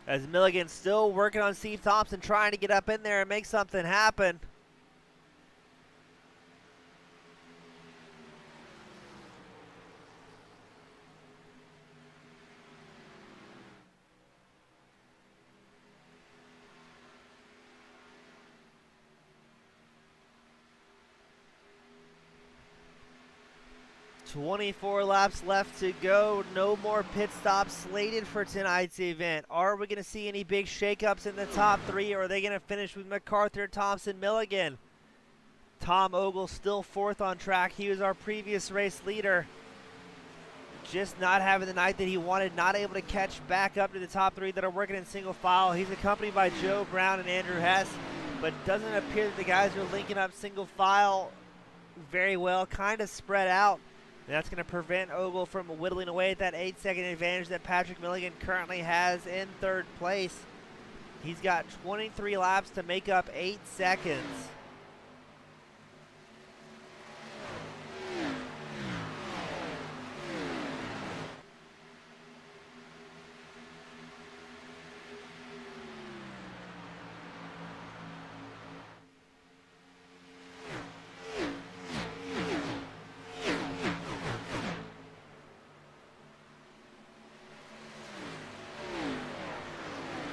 As Milligan still working on Steve Thompson, trying to get up in there and make something happen. "24 laps left to go. No more pit stops slated for tonight's event. Are we going to see any big shakeups in the top 3, or are they going to finish with Macarthur, Thompson, Milligan?" Tom Ogle still 4th on track. He was our previous race leader. Just not having the night that he wanted, not able to catch back up to the top 3 that are working in single file. He's accompanied by Joe Brown and Andrew Hess, but it doesn't appear that the guys are linking up single file very well, kind of spread out. And that's going to prevent Ogle from whittling away at that 8-second advantage that Patrick Milligan currently has in 3rd place. He's got 23 laps to make up 8 seconds.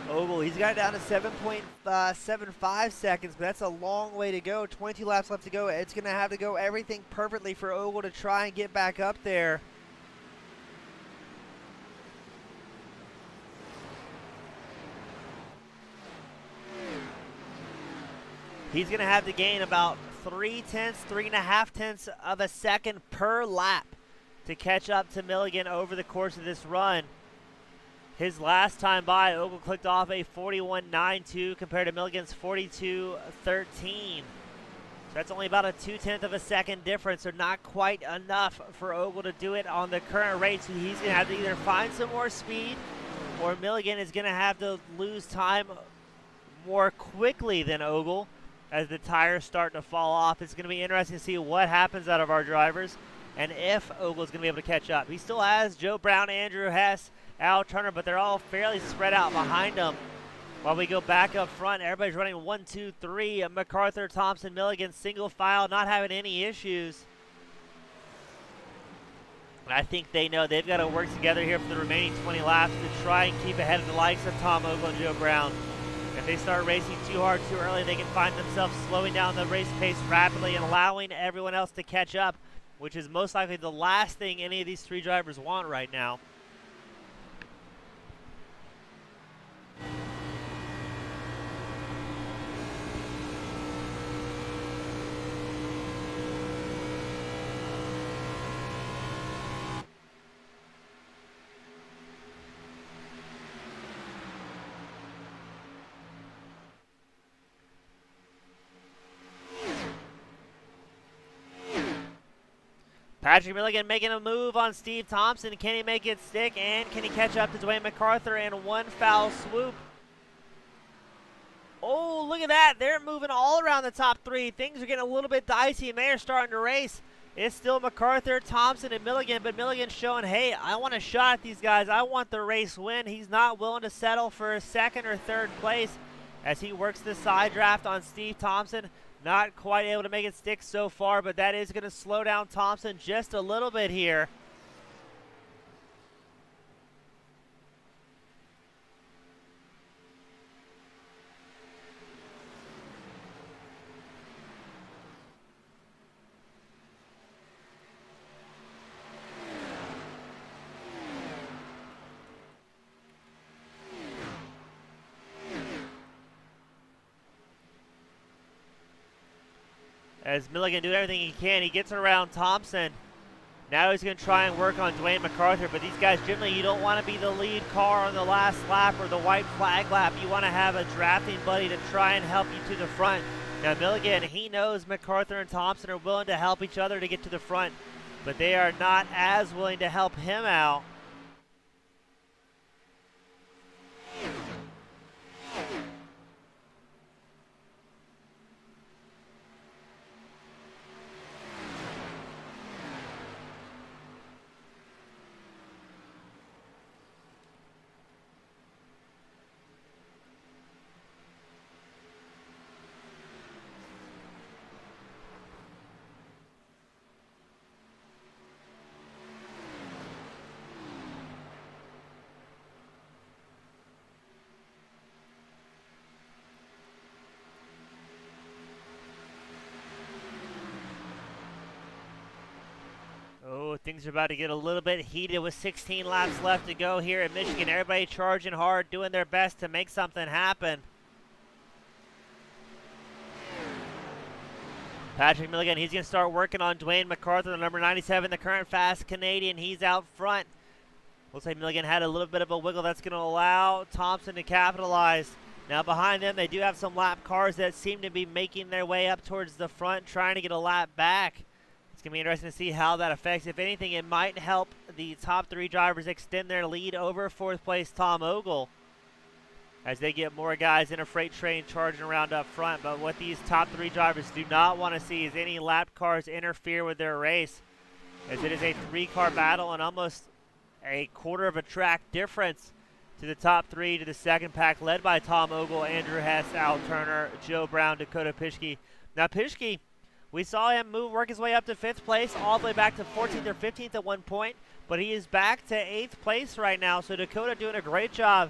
Ogle, he's got it down to 7.75 seconds, but that's a long way to go. 22 laps left to go. It's going to have to go everything perfectly for Ogle to try and get back up there. He's going to have to gain about 3/10, 3.5 tenths of a second per lap to catch up to Milligan over the course of this run. His last time by, Ogle clicked off a 41.92 compared to Milligan's 42.13. So that's only about a 0.2 of a second difference, so not quite enough for Ogle to do it on the current rate. So he's going to have to either find some more speed, or Milligan is going to have to lose time more quickly than Ogle as the tires start to fall off. It's going to be interesting to see what happens out of our drivers and if Ogle's going to be able to catch up. He still has Joe Brown, Andrew Hess, Al Turner, but they're all fairly spread out behind him. While we go back up front, everybody's running 1, 2, 3. Macarthur, Thompson, Milligan, single file, not having any issues. And I think they know they've got to work together here for the remaining 20 laps to try and keep ahead of the likes of Tom Ogle and Joe Brown. If they start racing too hard too early, they can find themselves slowing down the race pace rapidly and allowing everyone else to catch up, which is most likely the last thing any of these three drivers want right now. Patrick Milligan making a move on Steve Thompson. Can he make it stick? And can he catch up to Dwayne Mcarthur in one foul swoop? Oh, look at that. They're moving all around the top three. Things are getting a little bit dicey, and they are starting to race. It's still Macarthur, Thompson, and Milligan, but Milligan's showing, hey, I want a shot at these guys. I want the race win. He's not willing to settle for a second or third place as he works the side draft on Steve Thompson. Not quite able to make it stick so far, but that is going to slow down Thompson just a little bit here. As Milligan doing everything he can, he gets around Thompson. Now he's going to try and work on Dwayne Mcarthur, but these guys, generally, you don't want to be the lead car on the last lap or the white flag lap. You want to have a drafting buddy to try and help you to the front. Now Milligan, he knows Macarthur and Thompson are willing to help each other to get to the front, but they are not as willing to help him out. Oh, things are about to get a little bit heated with 16 laps left to go here at Michigan. Everybody charging hard, doing their best to make something happen. Patrick Milligan, he's going to start working on Dwayne Mccarthy, the number 97, the current fast Canadian. He's out front. Looks like Milligan had a little bit of a wiggle. That's going to allow Thompson to capitalize. Now behind them, they do have some lap cars that seem to be making their way up towards the front, trying to get a lap back. It's going to be interesting to see how that affects. If anything, it might help the top three drivers extend their lead over fourth place Tom Ogle as they get more guys in a freight train charging around up front. But what these top three drivers do not want to see is any lap cars interfere with their race, as it is a three-car battle and almost a quarter of a track difference to the top three to the second pack, led by Tom Ogle, Andrew Hess, Al Turner, Joe Brown, Dakota Pishki. Now Pishki, we saw him work his way up to 5th place, all the way back to 14th or 15th at one point, but he is back to 8th place right now. So Dakota doing a great job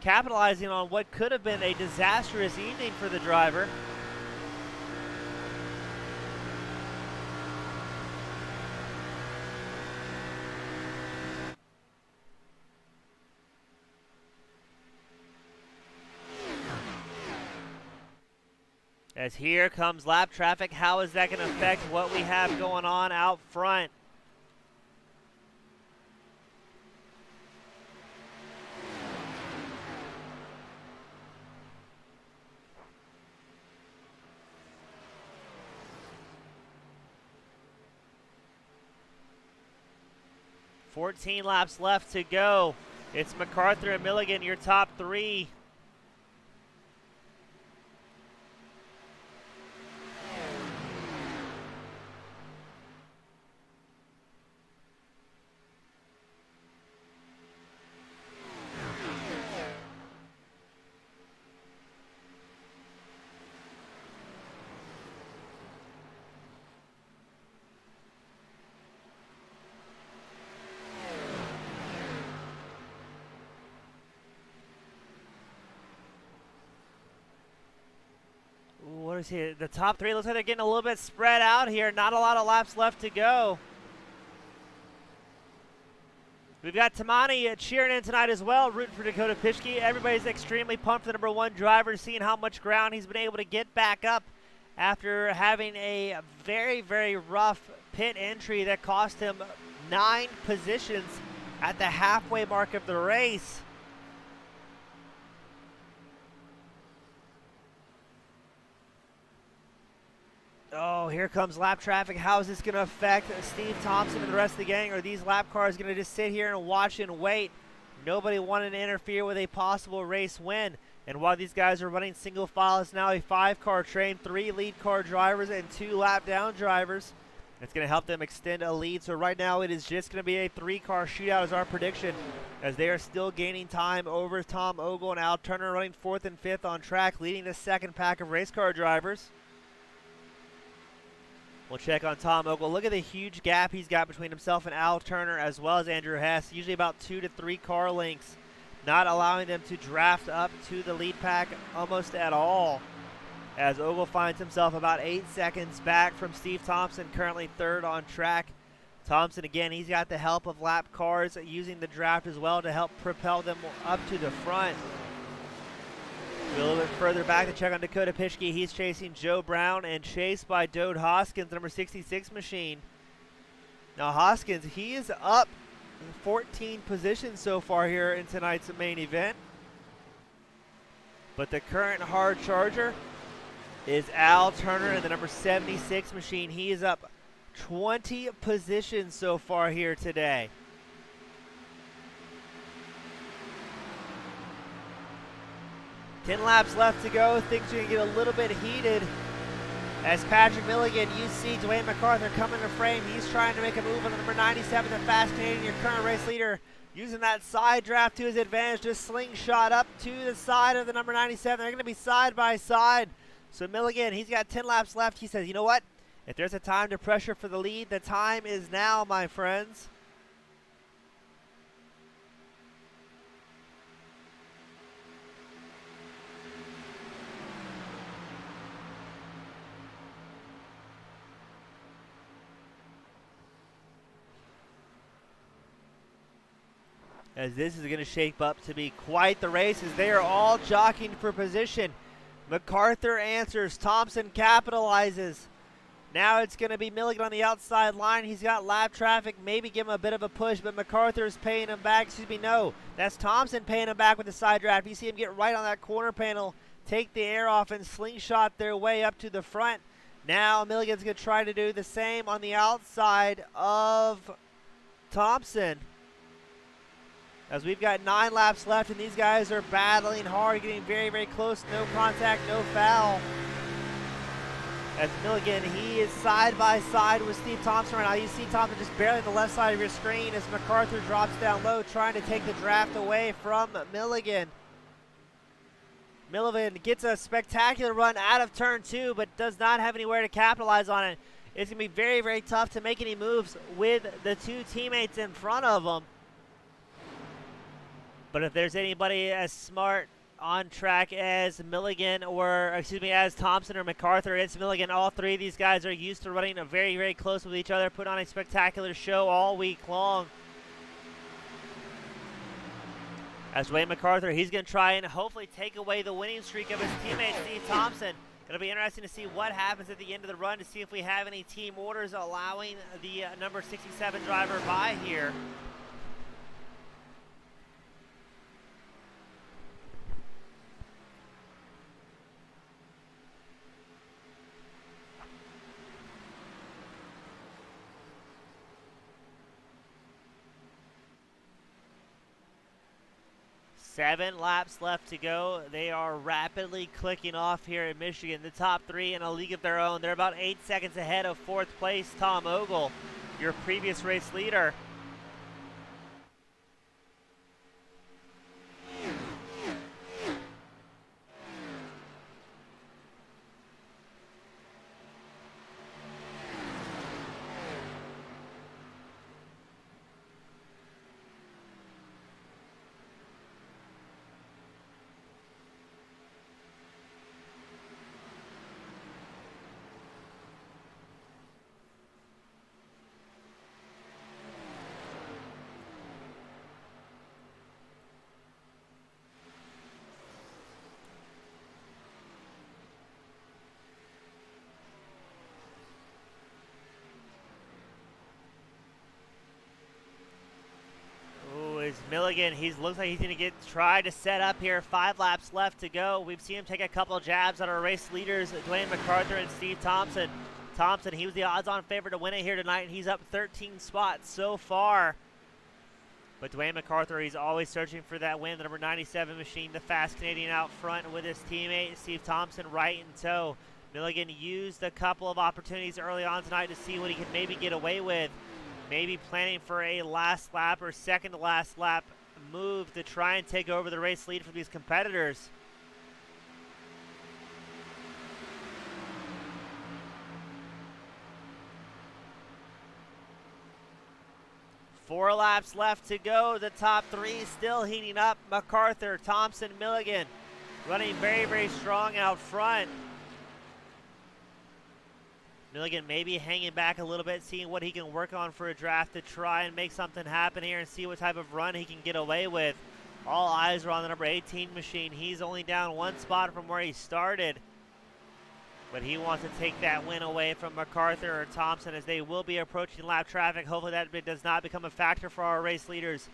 capitalizing on what could have been a disastrous evening for the driver. As here comes lap traffic, how is that going to affect what we have going on out front? 14 laps left to go. It's Macarthur and Milligan, your top three. What is he? The top three looks like they're getting a little bit spread out here. Not a lot of laps left to go. We've got Tamani cheering in tonight as well, rooting for Dakota Pishki. Everybody's extremely pumped for the #1 driver, seeing how much ground he's been able to get back up after having a very, very rough pit entry that cost him 9 positions at the halfway mark of the race. Oh, here comes lap traffic. How is this going to affect Steve Thompson and the rest of the gang? Are these lap cars going to just sit here and watch and wait? Nobody wanted to interfere with a possible race win. And while these guys are running single file, it's now a 5-car train, 3 lead car drivers and 2 lap down drivers. It's going to help them extend a lead. So right now it is just going to be a 3-car shootout as our prediction, as they are still gaining time over Tom Ogle and Al Turner, running 4th and 5th on track, leading the second pack of race car drivers. We'll check on Tom Ogle. Look at the huge gap he's got between himself and Al Turner, as well as Andrew Hess. Usually about 2 to 3 car lengths, not allowing them to draft up to the lead pack almost at all, as Ogle finds himself about 8 seconds back from Steve Thompson, currently 3rd on track. Thompson, again, he's got the help of lap cars using the draft as well to help propel them up to the front. A little bit further back to check on Dakota Pishki. He's chasing Joe Brown and chased by Dode Hoskins, number 66 machine. Now Hoskins, he is up 14 positions so far here in tonight's main event. But the current hard charger is Al Turner and the number 76 machine. He is up 20 positions so far here today. 10 laps left to go. Things are going to get a little bit heated as Patrick Milligan, you see Dwayne Mcarthur come into frame. He's trying to make a move on the number 97, the Fast Canadian, your current race leader, using that side draft to his advantage, just slingshot up to the side of the number 97. They're going to be side by side. So Milligan, he's got 10 laps left. He says, you know what? If there's a time to pressure for the lead, the time is now, my friends. As this is going to shape up to be quite the race, as they are all jockeying for position. Macarthur answers. Thompson capitalizes. Now it's going to be Milligan on the outside line. He's got lap traffic. Maybe give him a bit of a push, but Macarthur is paying him back. Excuse me, no. That's Thompson paying him back with the side draft. You see him get right on that corner panel, take the air off, and slingshot their way up to the front. Now Milligan's going to try to do the same on the outside of Thompson. As we've got 9 laps left, and these guys are battling hard, getting very, very close. No contact, no foul. As Milligan, he is side by side with Steve Thompson right now. You see Thompson just barely on the left side of your screen as Macarthur drops down low, trying to take the draft away from Milligan. Milligan gets a spectacular run out of turn 2, but does not have anywhere to capitalize on it. It's going to be very, very tough to make any moves with the 2 teammates in front of him. But if there's anybody as smart on track as Milligan, or excuse me, as Thompson or Macarthur, it's Milligan. All 3 of these guys are used to running very, very close with each other, put on a spectacular show all week long. As Dwayne Mccarthy, he's going to try and hopefully take away the winning streak of his teammate, Steve Thompson. Going to be interesting to see what happens at the end of the run, to see if we have any team orders allowing the number 67 driver by here. 7 laps left to go. They are rapidly clicking off here in Michigan. The top 3 in a league of their own. They're about 8 seconds ahead of 4th place Tom Ogle, your previous race leader. Milligan, he looks like he's going to try to set up here. 5 laps left to go. We've seen him take a couple of jabs at our race leaders, Dwayne Mcarthur and Steve Thompson. Thompson, he was the odds-on favorite to win it here tonight, and he's up 13 spots so far. But Dwayne Mccarthy, he's always searching for that win. The number 97 machine, the fast Canadian out front with his teammate, Steve Thompson, right in tow. Milligan used a couple of opportunities early on tonight to see what he could maybe get away with. Maybe planning for a last lap or second to last lap move to try and take over the race lead for these competitors. Four laps left to go. The top 3 still heating up. Macarthur, Thompson, Milligan running very, very strong out front. Milligan maybe hanging back a little bit, seeing what he can work on for a draft to try and make something happen here and see what type of run he can get away with. All eyes are on the number 18 machine. He's only down 1 spot from where he started. But he wants to take that win away from Macarthur or Thompson as they will be approaching lap traffic. Hopefully that does not become a factor for our race leaders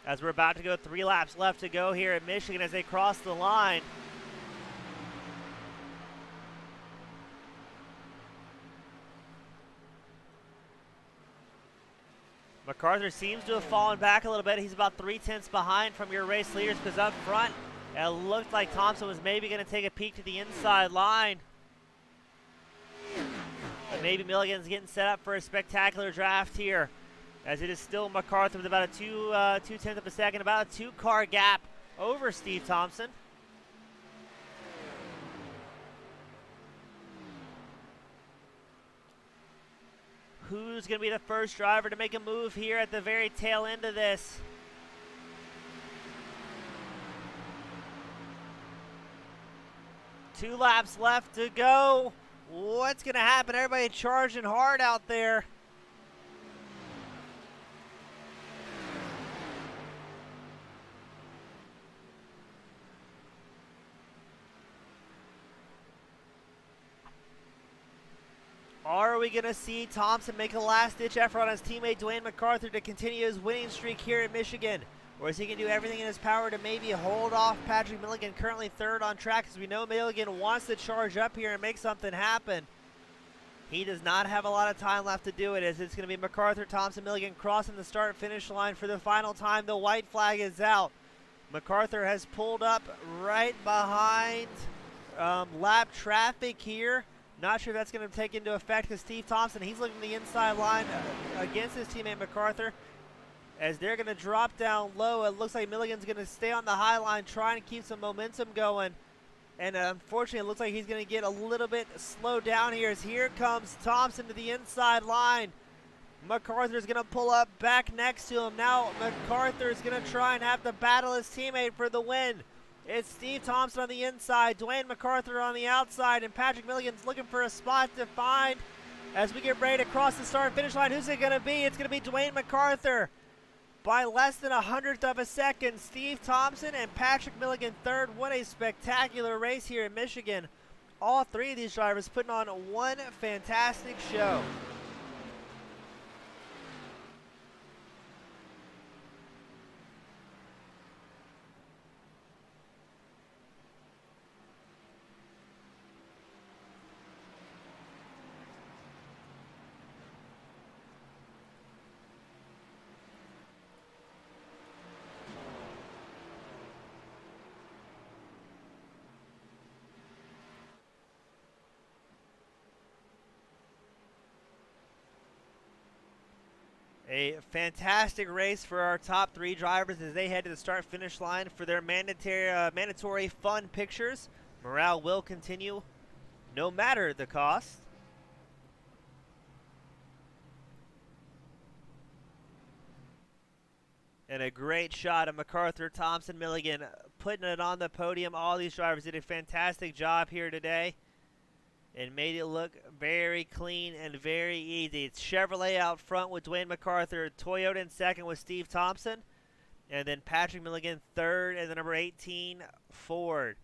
as we're about to go 3 laps left to go here at Michigan as they cross the line. Macarthur seems to have fallen back a little bit. He's about 3/10 behind from your race leaders because up front, it looked like Thompson was maybe going to take a peek to the inside line. But maybe Milligan's getting set up for a spectacular draft here, as it is still Macarthur with about a 2/10 of a second, about a 2-car gap over Steve Thompson. Who's going to be the first driver to make a move here at the very tail end of this? Two laps left to go. What's going to happen? Everybody charging hard out there. Are we going to see Thompson make a last-ditch effort on his teammate Dwayne Mccarthy to continue his winning streak here in Michigan? Or is he going to do everything in his power to maybe hold off Patrick Milligan, currently 3rd on track, because we know Milligan wants to charge up here and make something happen. He does not have a lot of time left to do it, as it's going to be Macarthur, Thompson, Milligan crossing the start-finish line for the final time. The white flag is out. Macarthur has pulled up right behind lap traffic here. Not sure that's going to take into effect because Steve Thompson, he's looking the inside line against his teammate Macarthur. As they're going to drop down low, it looks like Milligan's going to stay on the high line, trying to keep some momentum going. And unfortunately, it looks like he's going to get a little bit slowed down here as here comes Thompson to the inside line. Macarthur's going to pull up back next to him. Now Macarthur's going to try and have to battle his teammate for the win. It's Steve Thompson on the inside, Dwayne Mccarthy on the outside, and Patrick Milligan's looking for a spot to find as we get ready to cross the start finish line. Who's it going to be? It's going to be Dwayne Mccarthy by less than 100th of a second. Steve Thompson and Patrick Milligan 3rd. What a spectacular race here in Michigan. All 3 of these drivers putting on one fantastic show. A fantastic race for our top 3 drivers as they head to the start-finish line for their mandatory fun pictures. Morale will continue no matter the cost. And a great shot of Macarthur, Thompson, Milligan putting it on the podium. All these drivers did a fantastic job here today and made it look very clean and very easy. It's Chevrolet out front with Dwayne Mcarthur, Toyota in second with Steve Thompson, and then Patrick Milligan third, and the number 18 Ford.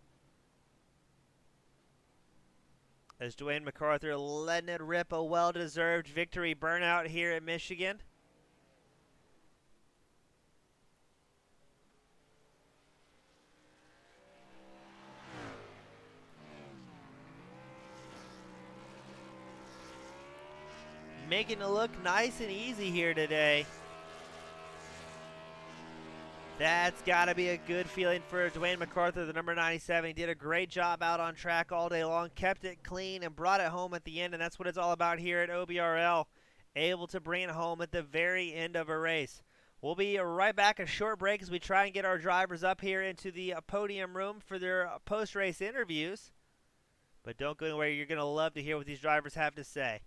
As Dwayne Mcarthur letting it rip, a well-deserved victory burnout here at Michigan. Making it look nice and easy here today. That's got to be a good feeling for Dwayne Mccarthy, the number 97. He did a great job out on track all day long, kept it clean, and brought it home at the end, and that's what it's all about here at OBRL, able to bring it home at the very end of a race. We'll be right back, a short break as we try and get our drivers up here into the podium room for their post-race interviews. But don't go anywhere. You're going to love to hear what these drivers have to say.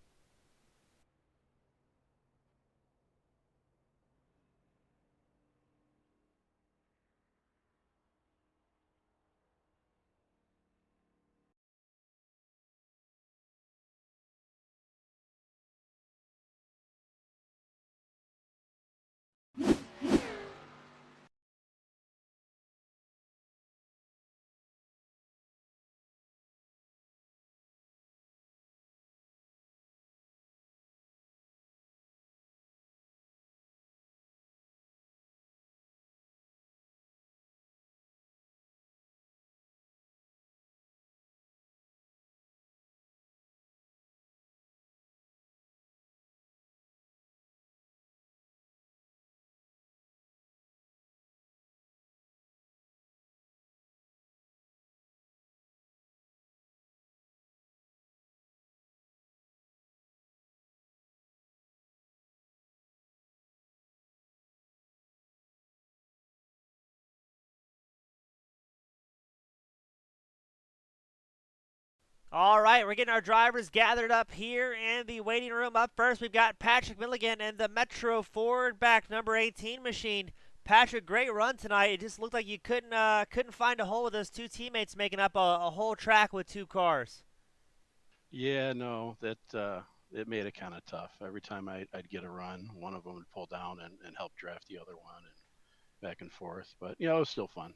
All right, we're getting our drivers gathered up here in the waiting room. Up first, we've got Patrick Milligan and the Metro Ford back number 18 machine. Patrick, great run tonight. It just looked like you couldn't find a hole with those two teammates making up a whole track with two cars. Yeah, no, that it made it kind of tough. Every time I'd get a run, one of them would pull down and help draft the other one, and back and forth. But it was still fun.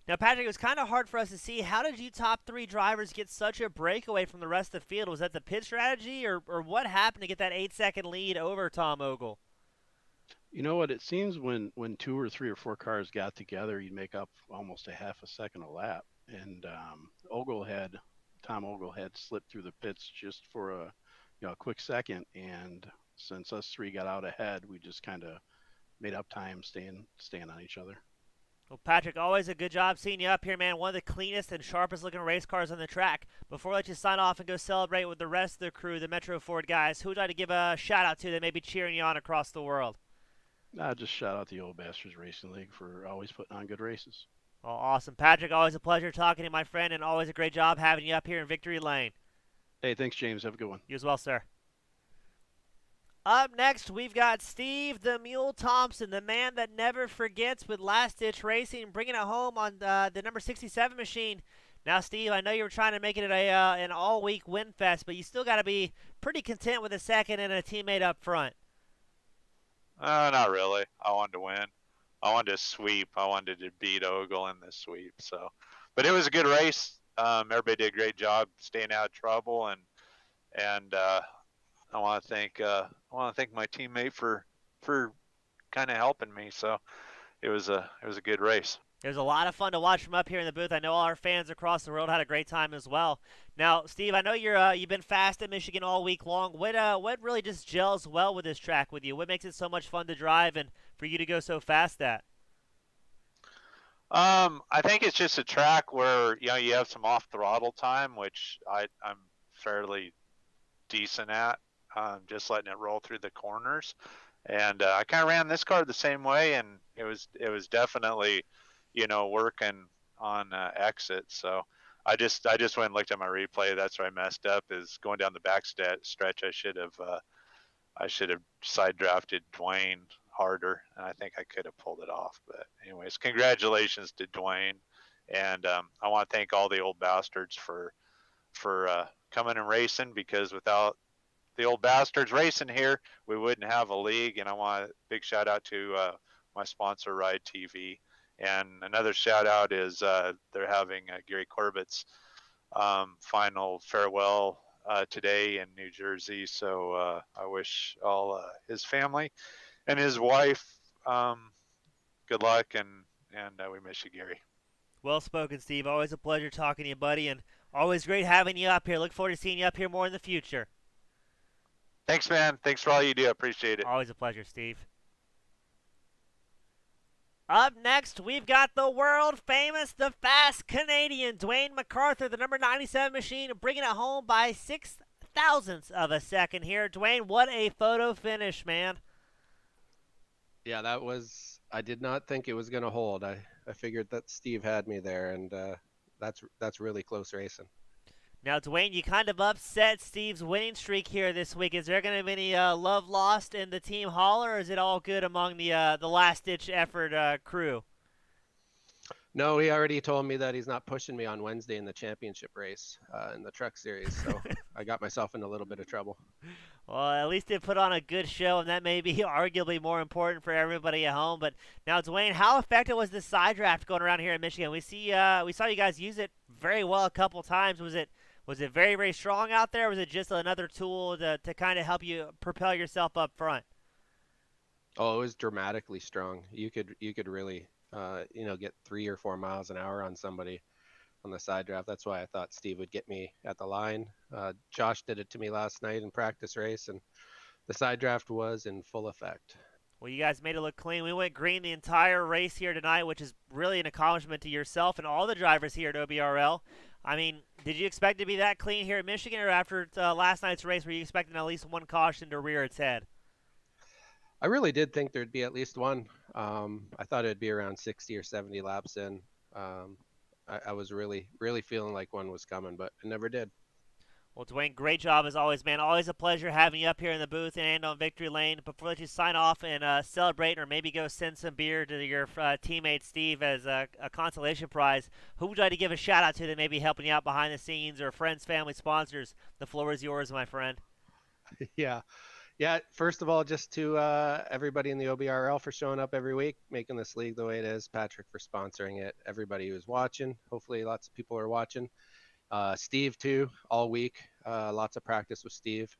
Now, Patrick, it was kind of hard for us to see. How did you top 3 drivers get such a breakaway from the rest of the field? Was that the pit strategy, or what happened to get that 8-second lead over Tom Ogle? You know what? It seems when 2 or 3 or 4 cars got together, you'd make up almost a half a second a lap. And Tom Ogle had slipped through the pits just for a quick second. And since us 3 got out ahead, we just kind of made up time staying on each other. Well, Patrick, always a good job seeing you up here, man. One of the cleanest and sharpest looking race cars on the track. Before I let you sign off and go celebrate with the rest of the crew, the Metro Ford guys, who would you like to give a shout out to that may be cheering you on across the world? Just shout out the Old Bastards Racing League for always putting on good races. Well, awesome. Patrick, always a pleasure talking to you, my friend, and always a great job having you up here in Victory Lane. Hey, thanks, James. Have a good one. You as well, sir. Up next, we've got Steve the Mule Thompson, the man that never forgets with Last Ditch Racing, bringing it home on the number 67 machine. Now, Steve, I know you were trying to make it an all-week win fest, but you still got to be pretty content with a second and a teammate up front. Not really. I wanted to win. I wanted to sweep. I wanted to beat Ogle in the sweep. But it was a good race. Everybody did a great job staying out of trouble, and I want to thank my teammate for kind of helping me. So it was a good race. It was a lot of fun to watch from up here in the booth. I know all our fans across the world had a great time as well. Now, Steve, I know you've been fast at Michigan all week long. What really just gels well with this track with you? What makes it so much fun to drive and for you to go so fast at? I think it's just a track where you have some off throttle time, which I'm fairly decent at. Just letting it roll through the corners, And I kind of ran this car the same way, and it was definitely, working on exit. So I just went and looked at my replay. That's where I messed up, is going down the back stretch. I should have side drafted Dwayne harder, and I think I could have pulled it off. But anyways, congratulations to Dwayne, and I want to thank all the old bastards for coming and racing, because without the old bastards racing here, we wouldn't have a league. And I want a big shout out to my sponsor, Ride TV. And another shout out is they're having Gary Corbett's final farewell today in New Jersey. So I wish all his family and his wife good luck, and we miss you, Gary. Well spoken, Steve. Always a pleasure talking to you, buddy, and always great having you up here. Look forward to seeing you up here more in the future. Thanks, man. Thanks for all you do. I appreciate it. Always a pleasure, Steve. Up next, we've got the world famous, the fast Canadian, Dwayne Mcarthur, the number 97 machine, bringing it home by 0.006 of a second here. Dwayne, what a photo finish, man. Yeah, that was, I did not think it was going to hold. I figured that Steve had me there, and that's really close racing. Now, Dwayne, you kind of upset Steve's winning streak here this week. Is there going to be any love lost in the team hall, or is it all good among the last-ditch effort crew? No, he already told me that he's not pushing me on Wednesday in the championship race in the truck series, so I got myself in a little bit of trouble. Well, at least they put on a good show, and that may be arguably more important for everybody at home. But now, Dwayne, how effective was this side draft going around here in Michigan? We saw you guys use it very well a couple times. Was it very, very strong out there, or was it just another tool to kind of help you propel yourself up front? Oh, it was dramatically strong. You could really get 3 or 4 miles an hour on somebody on the side draft. That's why I thought Steve would get me at the line. Josh did it to me last night in practice race, and the side draft was in full effect. Well, you guys made it look clean. We went green the entire race here tonight, which is really an accomplishment to yourself and all the drivers here at OBRL. I mean, did you expect to be that clean here at Michigan, or after last night's race, were you expecting at least one caution to rear its head? I really did think there'd be at least one. I thought it'd be around 60 or 70 laps in. I was really, really feeling like one was coming, but it never did. Well, Dwayne, great job as always, man. Always a pleasure having you up here in the booth and on Victory Lane. Before I let you sign off and celebrate, or maybe go send some beer to your teammate Steve as a consolation prize, who would you like to give a shout out to that may be helping you out behind the scenes, or friends, family, sponsors? The floor is yours, my friend. Yeah. First of all, just to everybody in the OBRL for showing up every week, making this league the way it is. Patrick for sponsoring it. Everybody who's watching. Hopefully lots of people are watching. Steve too, all week. Lots of practice with Steve,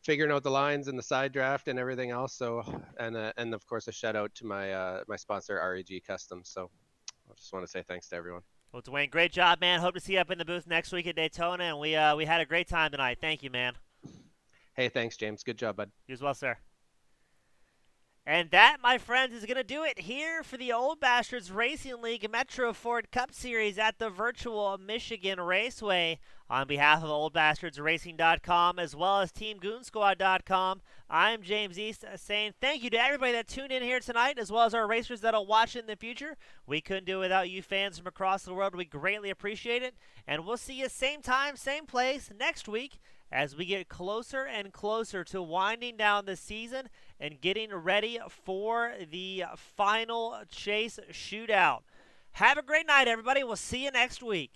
figuring out the lines and the side draft and everything else. So, and of course a shout out to my sponsor REG Customs. So I just want to say thanks to everyone. Well, Dwayne, great job, man. Hope to see you up in the booth next week at Daytona, and we had a great time tonight. Thank you, man. Hey, thanks, James. Good job, bud. You as well, sir. And that, my friends, is going to do it here for the Old Bastards Racing League Metro Ford Cup Series at the virtual Michigan Raceway. On behalf of OldBastardsRacing.com as well as TeamGoonSquad.com, I'm James East saying thank you to everybody that tuned in here tonight, as well as our racers that'll watch in the future. We couldn't do it without you fans from across the world. We greatly appreciate it. And we'll see you same time, same place next week, as we get closer and closer to winding down the season and getting ready for the final chase shootout. Have a great night, everybody. We'll see you next week.